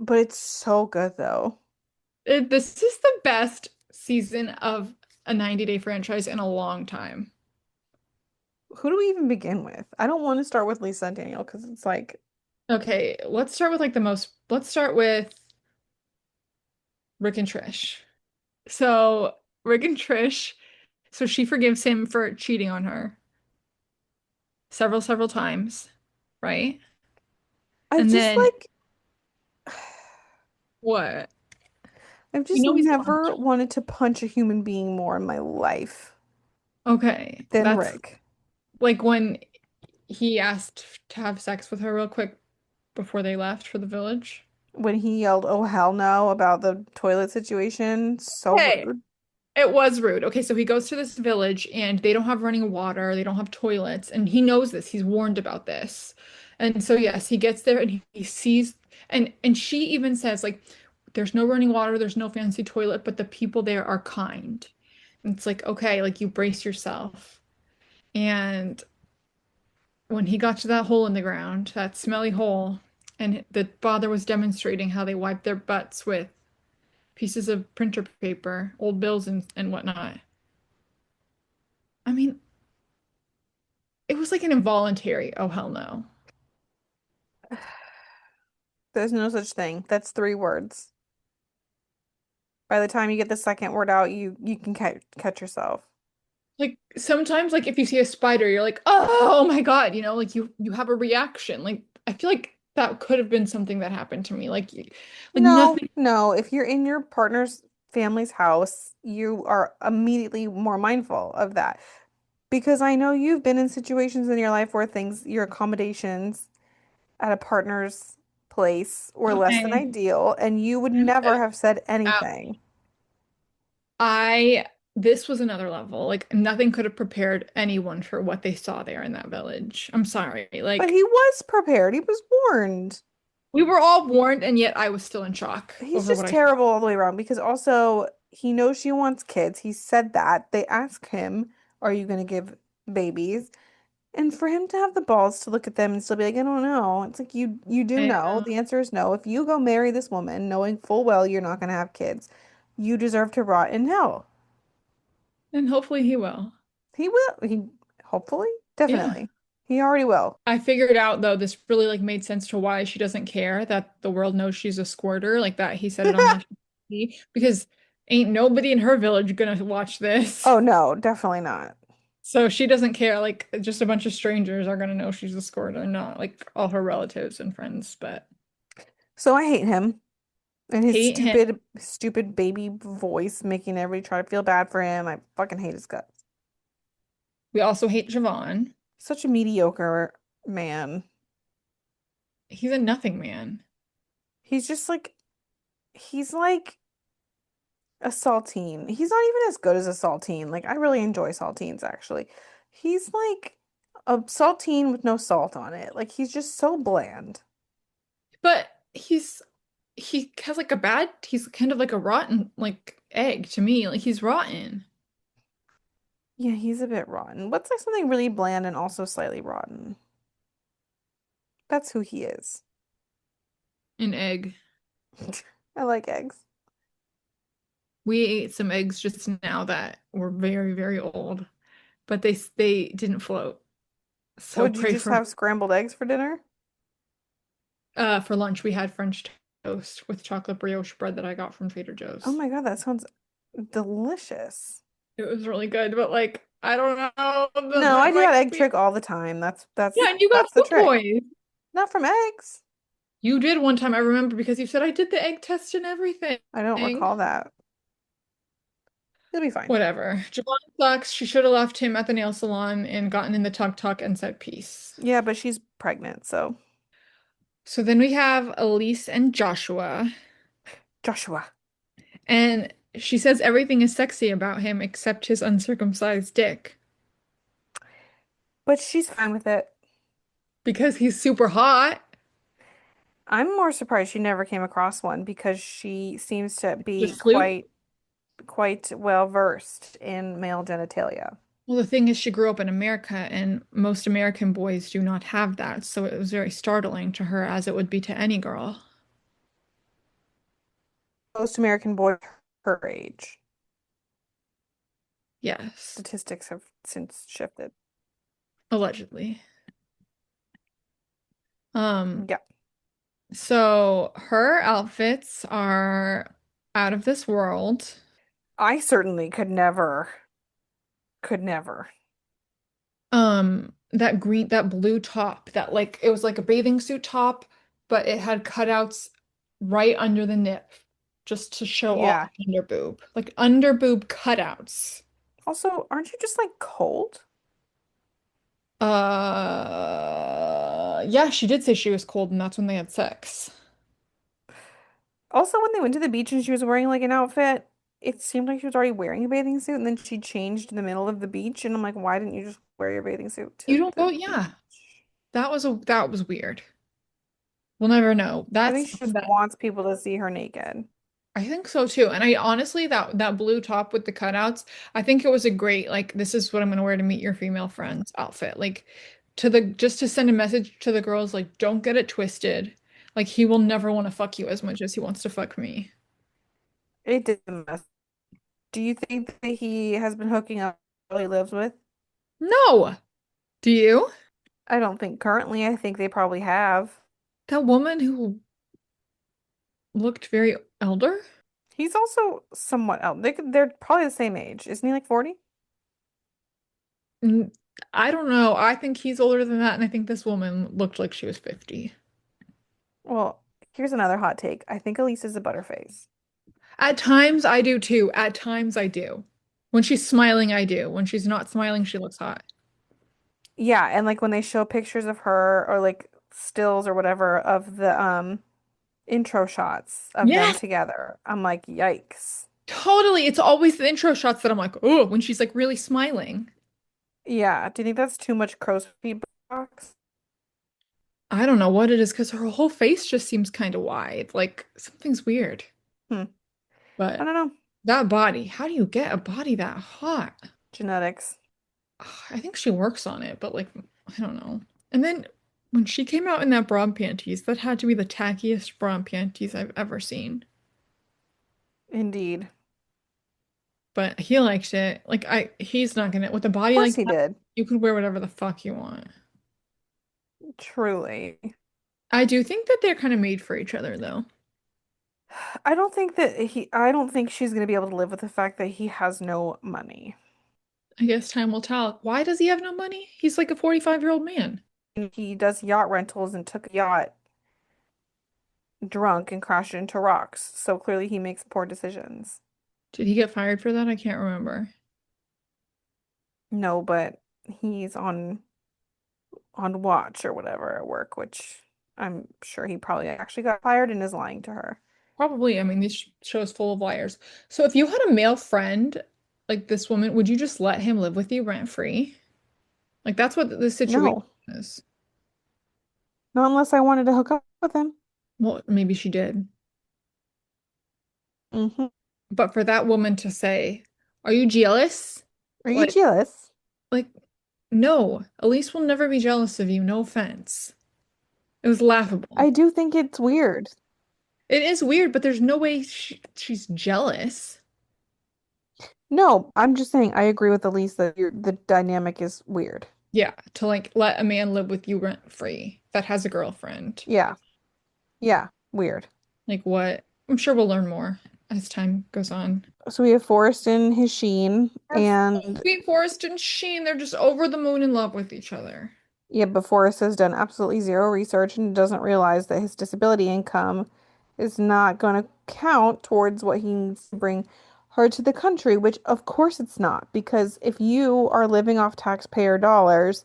it's so good though. This is the best season of a 90-day franchise in a long time. Who do we even begin with? I don't want to start with Lisa and Daniel because it's like, Okay, let's start with like the most, let's start with Rick and Trish. So Rick and Trish, so she forgives him for cheating on her several times, right? I've And just then like, what? I've We just know he's never lying. wanted to punch a human being more in my life Okay, than that's Rick. like when he asked to have sex with her real quick before they left for the village. When he yelled, "Oh hell no," about the toilet situation, so Hey, rude. it was rude. Okay, so he goes to this village and they don't have running water, they don't have toilets, and he knows this. He's warned about this. And so yes, he gets there and he sees and she even says like there's no running water, there's no fancy toilet, but the people there are kind. And it's like, okay, like you brace yourself. And when he got to that hole in the ground, that smelly hole, and the father was demonstrating how they wipe their butts with pieces of printer paper, old bills and whatnot. I mean, it was like an involuntary, oh hell no. There's no such thing. That's three words. By the time you get the second word out, you can catch yourself. Like sometimes like if you see a spider, you're like, oh my God, like you have a reaction. Like I feel like that could have been something that happened to me. Like No, nothing. no. If you're in your partner's family's house, you are immediately more mindful of that. Because I know you've been in situations in your life where your accommodations at a partner's place were less than Okay. ideal, and you would never have said anything. I this was another level. Like nothing could have prepared anyone for what they saw there in that village. I'm sorry. But Like he was prepared. He was warned. we were all warned, and yet I was still in shock He's over just what I saw. terrible all the way around because also he knows she wants kids. He said that. They ask him, "Are you going to give babies?" And for him to have the balls to look at them and still be like, "I don't know." It's like you do know. And, The answer is no. If you go marry this woman knowing full well you're not going to have kids, you deserve to rot in hell. and hopefully he will. He will. He hopefully, Yeah. definitely. He already will. I figured out though this really like made sense to why she doesn't care that the world knows she's a squirter, like that he said it on national TV because ain't nobody in her village gonna watch this. Oh no, definitely not. So she doesn't care, like just a bunch of strangers are gonna know she's a squirter, not like all her relatives and friends, but So I hate him and his hate him. stupid baby voice making everybody try to feel bad for him. I fucking hate his guts. We also hate Javon. Such a mediocre man. He's a nothing man. He's just like he's like a saltine. He's not even as good as a saltine. Like I really enjoy saltines actually. He's like a saltine with no salt on it. Like he's just so bland. But he has like he's kind of like a rotten like egg to me. Like he's rotten. Yeah, he's a bit rotten. What's like something really bland and also slightly rotten? That's who he is. An egg. I like eggs. We ate some eggs just now that were very old, but they didn't float. So Would you pray just for have scrambled eggs for dinner? for lunch we had French toast with chocolate brioche bread that I got from Trader Oh Joe's. my God, that sounds delicious. It was really good, but like I don't know No, I that do that might egg be. trick all the time. Yeah, and you got That's the food trick. poison. Not from eggs. You did one time, I remember, because you said I did the egg test and everything. I don't recall that. It'll be fine. Whatever. Javon sucks. She should have left him at the nail salon and gotten in the tuk tuk and said peace. Yeah, but she's pregnant, so So then we have Elise and Joshua, Joshua. and she says everything is sexy about him except his uncircumcised dick But she's fine with it. because he's super hot. I'm more surprised she never came across one because she seems to be Just Sloop. quite well versed in male genitalia. Well, the thing is, she grew up in America, and most American boys do not have that, so it was very startling to her, as it would be to any girl. Most American boys her age. Yes, Statistics have since shifted. allegedly. Um, Yeah. so her outfits are out of this world. I certainly could never. That blue top, that like it was like a bathing suit top, but it had cutouts right under the nip, just to show all Yeah. the under boob, like under boob cutouts. Also, aren't you just like cold? Yeah, she did say she was cold, and that's when they had sex. Also, when they went to the beach and she was wearing like an outfit, it seemed like she was already wearing a bathing suit and then she changed in the middle of the beach. And I'm like, why didn't you just wear your bathing suit You to don't go, the yeah. beach? That was weird. We'll never know. I That's think she just that. wants people to see her naked. I think so too. And I honestly, that blue top with the cutouts, I think it was a great, like, this is what I'm gonna wear to meet your female friends outfit. Like, to the just to send a message to the girls, like, don't get it twisted. Like, he will never want to fuck you as much as he wants to fuck me. It did a mess. Do you think that he has been hooking up while he lives with? No. Do you? I don't think currently. I think they probably have. That woman who looked very elder? He's also somewhat out. They're probably the same age. Isn't he like 40? Mm, I don't know. I think he's older than that, and I think this woman looked like she was 50. Well, here's another hot take. I think Elise is a butterface. At times I do too. At times I do. When she's smiling, I do. When she's not smiling, she looks hot. Yeah, and like when they show pictures of her or like stills or whatever of the intro shots of them Yes, together, I'm like, yikes. totally. It's always the intro shots that I'm like, oh, when she's like really smiling. Yeah, do you think that's too much crow's feet box? I don't know what it is because her whole face just seems kind of wide. Like something's weird. Hmm. I But don't know. that body, how do you get a body that hot? Genetics. Ugh, I think she works on it, but like, I don't know. And then when she came out in that bra and panties, that had to be the tackiest bra and panties I've ever seen. Indeed. But he liked it. Like he's not gonna with a Of body course like he that, did. you can wear whatever the fuck you want. Truly. I do think that they're kind of made for each other though. I don't think she's gonna be able to live with the fact that he has no money. I guess time will tell. Why does he have no money? He's like a 45-year-old man. He does yacht rentals and took a yacht drunk and crashed into rocks. So clearly he makes poor decisions. Did he get fired for that? I can't remember. No, but he's on watch or whatever at work, which I'm sure he probably actually got fired and is lying to her. Probably. I mean, this show is full of liars. So if you had a male friend like this woman, would you just let him live with you rent free? Like that's what the situation No, is. not unless I wanted to hook up with him. Well, maybe she did. Hmm. But for that woman to say, "Are you jealous?" Are you Like, jealous? like, no. Elise will never be jealous of you. No offense. It was laughable. I do think it's weird. It is weird, but there's no way she's jealous. No, I'm just saying I agree with Elise that the dynamic is weird. Yeah, to like let a man live with you rent free that has a girlfriend. Yeah. Yeah, weird. Like what? I'm sure we'll learn more as time goes on. So we have Forrest and his Sheen, Our and sweet Forrest and Sheen, they're just over the moon in love with each other. Yeah, but Forrest has done absolutely zero research and doesn't realize that his disability income is not going to count towards what he needs to bring her to the country, which of course it's not, because if you are living off taxpayer dollars,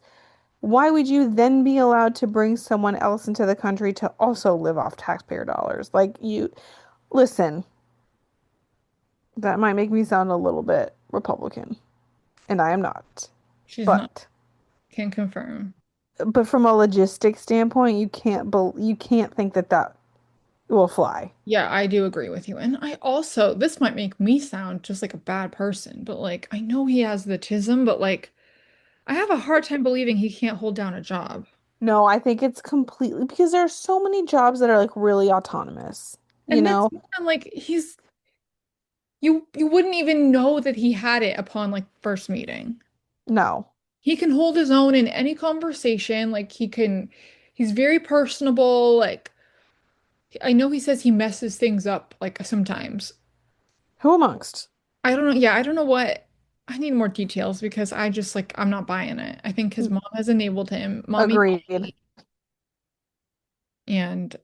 why would you then be allowed to bring someone else into the country to also live off taxpayer dollars? Like you, listen, that might make me sound a little bit Republican, and I am not. She's not, But can confirm. from a logistics standpoint, you can't think that that will fly. Yeah, I do agree with you. And I also, this might make me sound just like a bad person, but like, I know he has the tism, but like, I have a hard time believing he can't hold down a job. No, I think it's completely because there are so many jobs that are like really autonomous, you And this know? man, like, you wouldn't even know that he had it upon like first meeting. No. He can hold his own in any conversation. He's very personable. Like, I know he says he messes things up like sometimes. Who amongst? I don't know. Yeah, I don't know what. I need more details because I just like I'm not buying it. I think his mom has enabled him, mommy, Agreed. and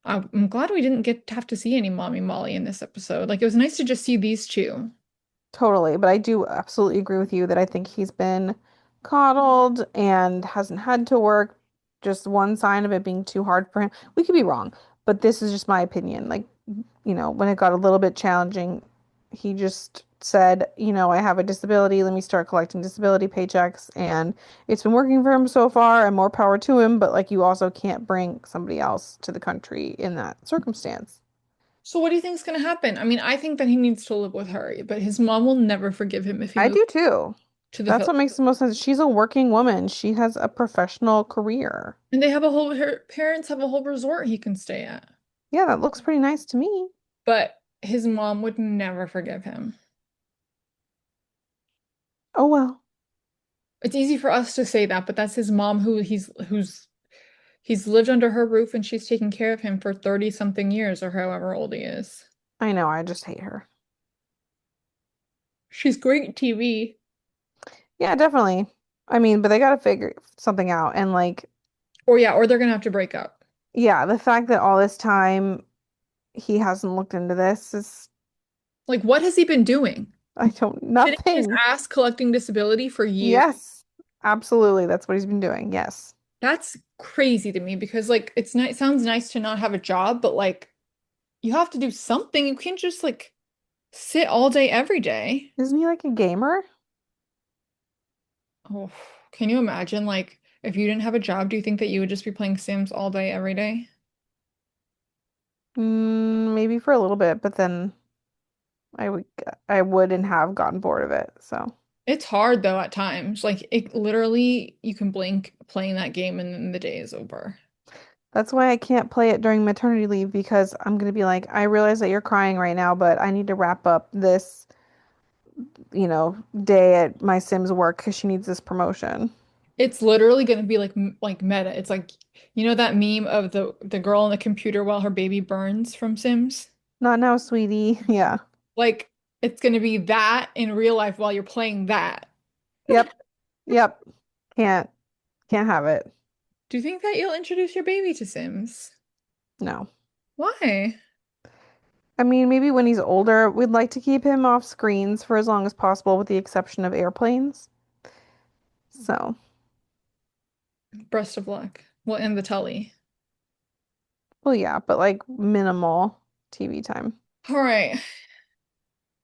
I'm glad we didn't get to have to see any mommy Molly in this episode. Like it was nice to just see these two. Totally. But I do absolutely agree with you that I think he's been coddled and hasn't had to work. Just one sign of it being too hard for him. We could be wrong, but this is just my opinion. Like, when it got a little bit challenging, he just said, I have a disability. Let me start collecting disability paychecks. And it's been working for him so far, and more power to him. But like, you also can't bring somebody else to the country in that circumstance. So what do you think is going to happen? I mean, I think that he needs to live with her, but his mom will never forgive him if he I moves do too. to the That's what Philippines. makes the most sense. She's a working woman. She has a professional career. And they have a whole her parents have a whole resort he can stay at. Yeah, that looks pretty nice to me. But his mom would never forgive him. Oh well. It's easy for us to say that, but that's his mom he's lived under her roof and she's taken care of him for 30 something years or however old he is. I know, I just hate her. She's great TV. Yeah, definitely. I mean, but they gotta figure something out. And like, Or yeah, or they're gonna have to break up. yeah, the fact that all this time he hasn't looked into this is, Like, what has he been doing? I don't, Sitting his nothing. ass collecting disability for years. Yes, absolutely. That's what he's been doing. Yes. That's crazy to me because like it's nice, sounds nice to not have a job, but like you have to do something. You can't just like sit all day every day. Isn't he like a gamer? Oh, can you imagine like if you didn't have a job, do you think that you would just be playing Sims all day every day? Maybe for a little bit, but then I would I wouldn't have gotten bored of it. So It's hard though at times. Like it literally you can blink playing that game and then the day is over. that's why I can't play it during maternity leave because I'm gonna be like, I realize that you're crying right now, but I need to wrap up this, day at my Sims work because she needs this promotion. It's literally going to be like meta. It's like you know that meme of the girl on the computer while her baby burns from Sims? Not now, sweetie. Yeah. Like it's going to be that in real life while you're playing that. Yep. Yep. Can't can't have it. Do you think that you'll introduce your baby to Sims? No. Why? I mean, maybe when he's older, we'd like to keep him off screens for as long as possible, with the exception of airplanes. So, Best of luck. Well, and the telly. well, yeah, but like minimal TV time. All right.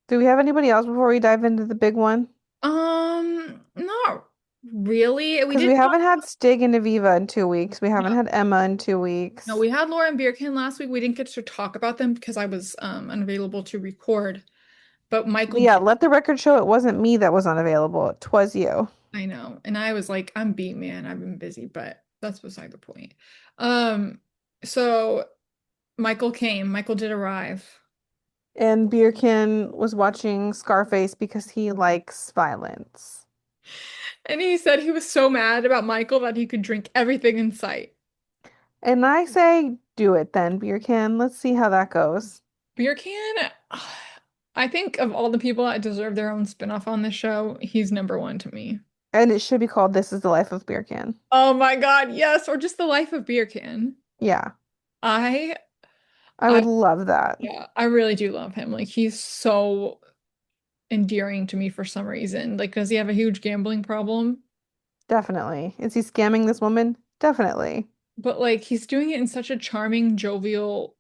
Do we have anybody else before we dive into the big one? Not really. We Because did we talk. haven't had Stig and Aviva in 2 weeks. We haven't had Emma in two No, weeks. we had Laura and Birkin last week. We didn't get to talk about them because I was unavailable to record. But Michael Yeah, did. let the record show it wasn't me that was unavailable. 'Twas you. I know. And I was like, I'm beat, man. I've been busy, but that's beside the point. Um, so Michael came. Michael did arrive. And Birkin was watching Scarface because he likes violence. And he said he was so mad about Michael that he could drink everything in sight. And I say, do it then, Birkin. Let's see how that goes. Beer can, I think of all the people that deserve their own spinoff on this show, he's number one to me. And it should be called This is the Life of Beer Can. Oh my God, yes, or just the life of beer can. Yeah, I I I would love that. yeah, I really do love him. Like he's so endearing to me for some reason. Like, does he have a huge gambling problem? Definitely. Is he scamming this woman? Definitely. But like he's doing it in such a charming, jovial,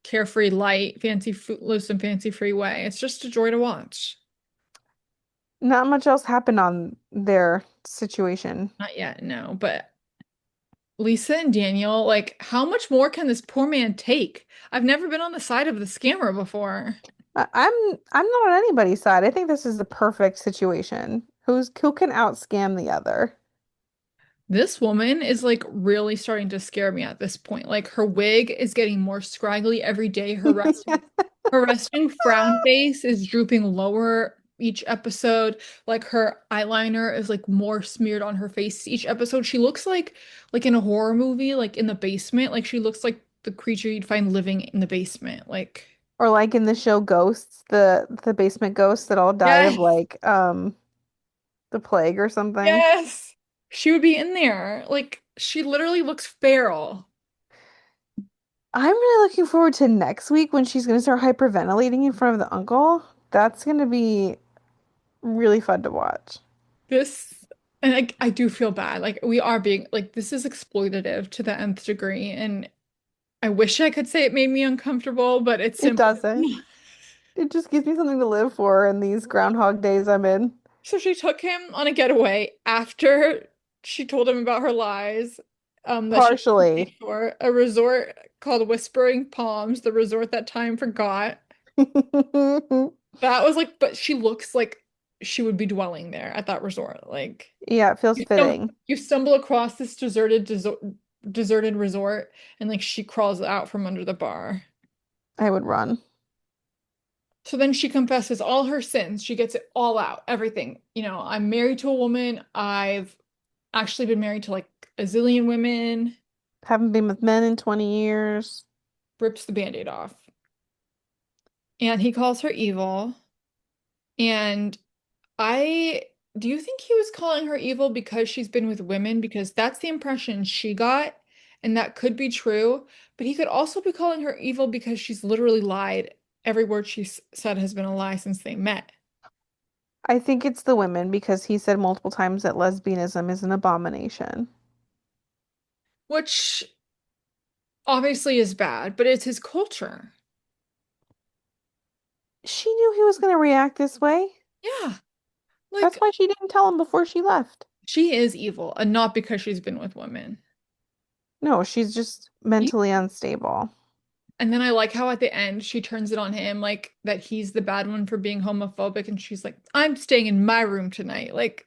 carefree, light, fancy, footloose, and fancy free way. It's just a joy to watch. Not much else happened on their situation. Not yet, no. But Lisa and Daniel, like, how much more can this poor man take? I've never been on the side of the scammer before. I'm not on anybody's side. I think this is the perfect situation. Who can out scam the other? This woman is like really starting to scare me at this point. Like her wig is getting more scraggly every day. Her resting frown face is drooping lower each episode. Like her eyeliner is like more smeared on her face each episode. She looks like in a horror movie, like in the basement. Like she looks like the creature you'd find living in the basement. Like Or like in the show Ghosts, the basement ghosts that all died of yes, like the plague or something. yes. She would be in there. Like she literally looks feral. I'm really looking forward to next week when she's going to start hyperventilating in front of the uncle. That's going to be really fun to watch. This and I do feel bad. Like we are being like this is exploitative to the nth degree, and I wish I could say it made me uncomfortable, but it's It simply doesn't. It just gives me something to live for in these Groundhog Days I'm in. so she took him on a getaway after she told him about her lies, that she paid Partially. for a resort called Whispering Palms, the resort that time forgot. That was like, but she looks like she would be dwelling there at that resort. Like Yeah, it feels fitting. you stumble across this deserted resort, and like she crawls out from under the bar. I would run. So then she confesses all her sins. She gets it all out, everything. I'm married to a woman. I've actually been married to like a zillion women. Haven't been with men in 20 years. Rips the band-aid off. And he calls her evil. And I do you think he was calling her evil because she's been with women? Because that's the impression she got, and that could be true. But he could also be calling her evil because she's literally lied. Every word she said has been a lie since they met. I think it's the women because he said multiple times that lesbianism is an abomination. Which obviously is bad, but it's his culture. She knew he was going to react this way. Yeah. That's Like why she didn't tell him before she left. she is evil, and not because she's been with women. No, she's just mentally unstable. And then I like how at the end she turns it on him, like that he's the bad one for being homophobic, and she's like, "I'm staying in my room tonight," like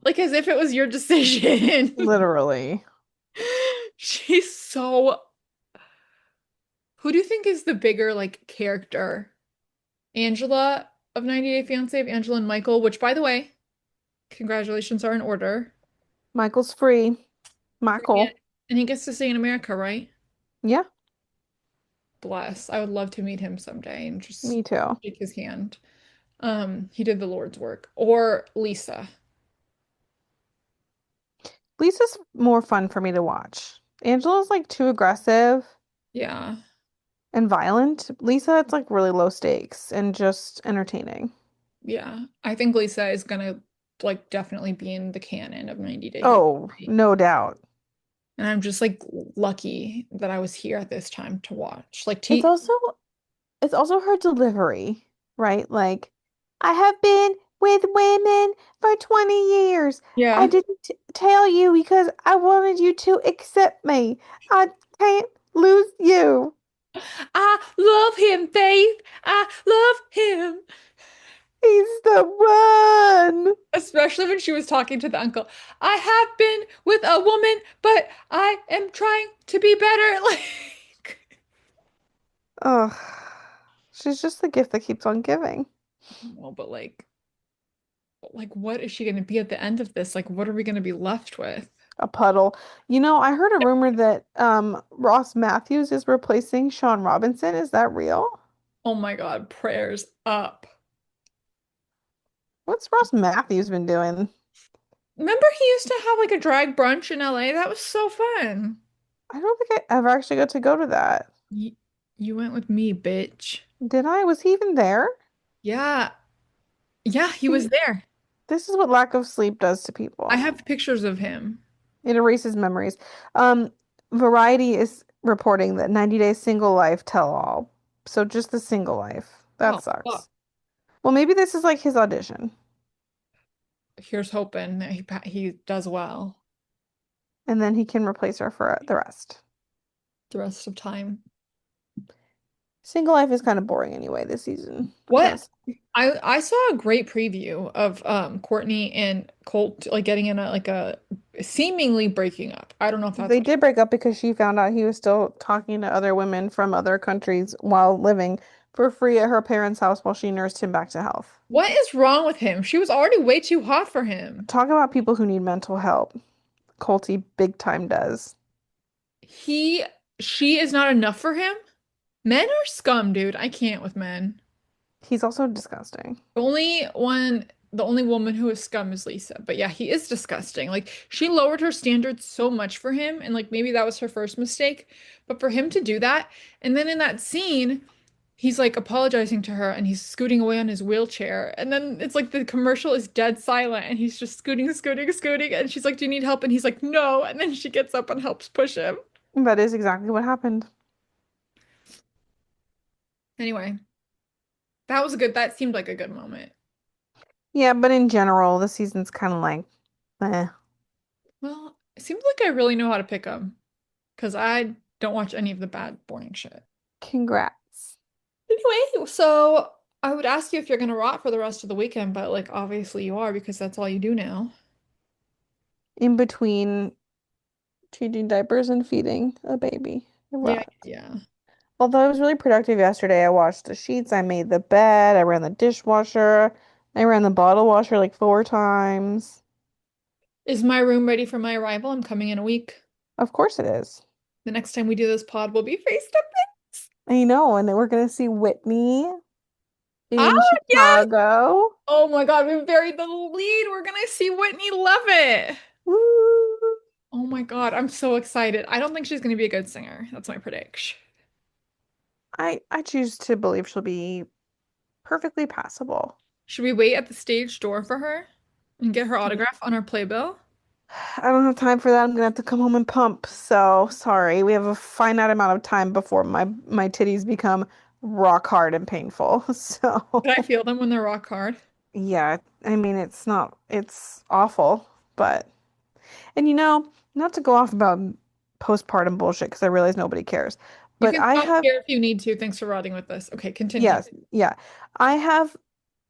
as if it was your decision. Literally. She's so. Who do you think is the bigger like character? Angela of 90 Day Fiancé, of Angela and Michael, which by the way, congratulations are in order. Michael's free. Yeah. Michael. And he gets to stay in America, right? Yeah, Bless. I would love to meet him someday and just me too. shake his hand. He did the Lord's work. Or Lisa. Lisa's more fun for me to watch. Angela's like too aggressive Yeah. and violent. Lisa, it's like really low stakes and just entertaining. Yeah. I think Lisa is gonna like definitely be in the canon of 90 Day Oh, Fiancé. no doubt. And I'm just like lucky that I was here at this time to watch. Like It's T also it's also her delivery, right? Like, I have been with women for 20 years. I Yeah. didn't tell you because I wanted you to accept me. I can't lose you. I love him, Faith. I love him. He's the one. Especially when she was talking to the uncle. I have been with a woman, but I am trying to be better. Like, Ugh. She's just the gift that keeps on giving. no, but like, what is she going to be at the end of this? Like, what are we going to be left with? A puddle. I heard a rumor that Ross Matthews is replacing Sean Robinson. Is that real? Oh my God, prayers up. What's Ross Matthews been doing? Remember he used to have like a drag brunch in LA? That was so fun. I don't think I ever actually got to go to that. Y You went with me, bitch. Did I? Was he even there? Yeah. Yeah, he was See, there. this is what lack of sleep does to I people. have pictures of him. It erases memories. Um, Variety is reporting that 90 Day Single Life tell all. So just the single life. That Oh, fuck. sucks. Well, maybe this is like his audition, Here's hoping that he does well and then he can replace her for the rest. the rest of time. Single Life is kind of boring anyway this season. I What? guess I saw a great preview of Courtney and Colt like getting in a like a seemingly breaking up. I don't know if that's they what. did break up because she found out he was still talking to other women from other countries while living for free at her parents' house while she nursed him back to health. What is wrong with him? She was already way too hot for him. Talk about people who need mental help. Colty big time does. He she is not enough for him. Men are scum, dude. I can't with men. He's also disgusting. The only woman who is scum is Lisa. But yeah, he is disgusting. Like she lowered her standards so much for him, and like maybe that was her first mistake. But for him to do that, and then in that scene, he's like apologizing to her and he's scooting away on his wheelchair. And then it's like the commercial is dead silent and he's just scooting, scooting, scooting. And she's like, "Do you need help?" And he's like, "No." And then she gets up and helps push him. That is exactly what happened. Anyway, that seemed like a good moment. Yeah, but in general, the season's kind of like, eh. Well, it seems like I really know how to pick them because I don't watch any of the bad, boring shit. Congrats. Anyway, so I would ask you if you're gonna rot for the rest of the weekend, but like obviously you are because that's all you do now. In between changing diapers and feeding a baby. Yeah, Right. yeah. Although I was really productive yesterday, I washed the sheets, I made the bed, I ran the dishwasher, I ran the bottle washer like 4 times. Is my room ready for my arrival? I'm coming in a week. Of course it is. The next time we do this pod, we'll be face to face. I know, and then we're gonna see Whitney Ah, in yes! Chicago. Oh my God, we buried the lead. We're gonna see Whitney Levitt. Woo! Oh my God, I'm so excited. I don't think she's gonna be a good singer. That's my prediction. I choose to believe she'll be perfectly passable. Should we wait at the stage door for her and get her autograph on our playbill? I don't have time for that. I'm gonna have to come home and pump. So sorry. We have a finite amount of time before my titties become rock hard and painful. Did I So feel them when they're rock hard? yeah, I mean it's awful, but and not to go off about postpartum bullshit because I realize nobody cares. You But can I stop have here if you need to. Thanks for rotting with us. Okay, continue. yes, yeah. I have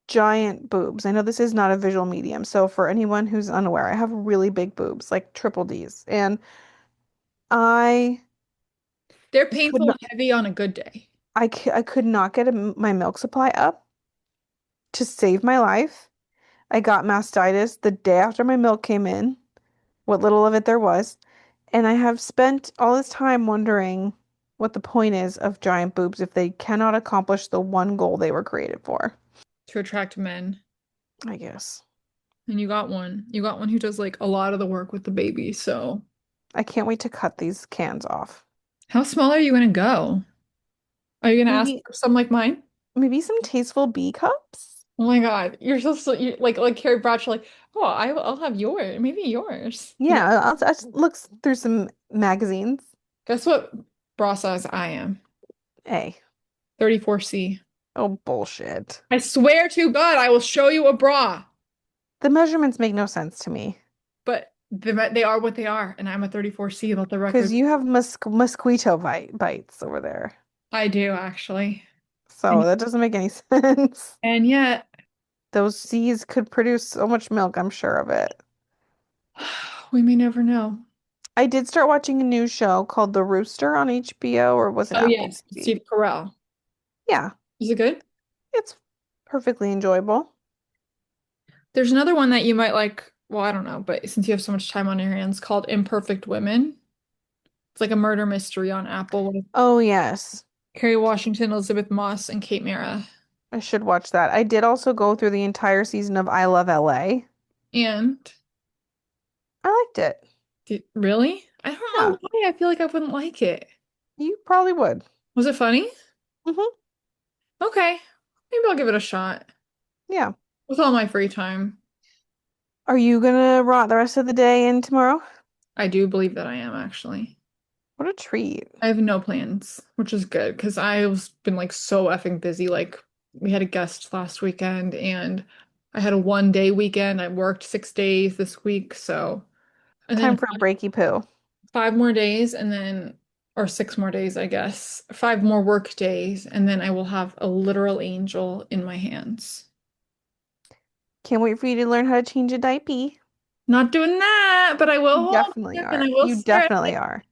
giant boobs. I know this is not a visual medium, so for anyone who's unaware, I have really big boobs, like triple D's. And I They're could painful not and heavy on a good day. I could not get my milk supply up to save my life. I got mastitis the day after my milk came in, what little of it there was, and I have spent all this time wondering what the point is of giant boobs if they cannot accomplish the one goal they were created for. To attract men. I guess. And you got one. You got one who does like a lot of the work with the baby. So, I can't wait to cut these cans off. how small are you gonna go? Are you gonna ask Maybe for some like mine? maybe some tasteful B cups? Oh my God, you like Carrie Bradshaw, like, oh, I'll have yours, maybe yours. You know, Yeah, I'll look through some magazines. guess what bra size I am? Hey, 34C. oh bullshit. I swear to God, I will show you a bra. The measurements make no sense to me But they are what they are, and I'm a 34C. Let the because record. you have mosquito bites over there. I do actually, So and that doesn't make any sense. and yet, Those seeds could produce so much milk, I'm sure of it. we may never know. I did start watching a new show called The Rooster on HBO, or was it Oh Apple yeah, TV? Steve Carell. Yeah, Is it good? it's perfectly enjoyable. There's another one that you might like. Well, I don't know, but since you have so much time on your hands, called Imperfect Women. It's like a murder mystery on Apple with Oh, yes. Kerry Washington, Elizabeth Moss, and Kate Mara. I should watch that. I did also go through the entire season of I Love LA. And I liked it. Really? I don't Yeah, know why I feel like I wouldn't like it. you probably would. Was it funny? Hmm. Okay. Maybe I'll give it a shot Yeah. with all my free time. Are you gonna rot the rest of the day and tomorrow? I do believe that I am actually. What a treat. I have no plans, which is good because I've been like so effing busy. Like we had a guest last weekend and I had a 1 day weekend. I worked 6 days this week, so and Time then for a breaky poo. 5 more days and then or 6 more days, I guess. 5 more work days, and then I will have a literal angel in my hands. Can't wait for you to learn how to change a diaper. Not doing that, but I will You hold definitely it and I are. will You stare at definitely it. are.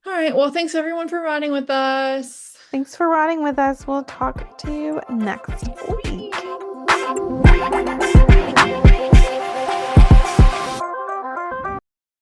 All right. Well, thanks everyone for riding with us. Thanks for riding with us. We'll talk to you next week.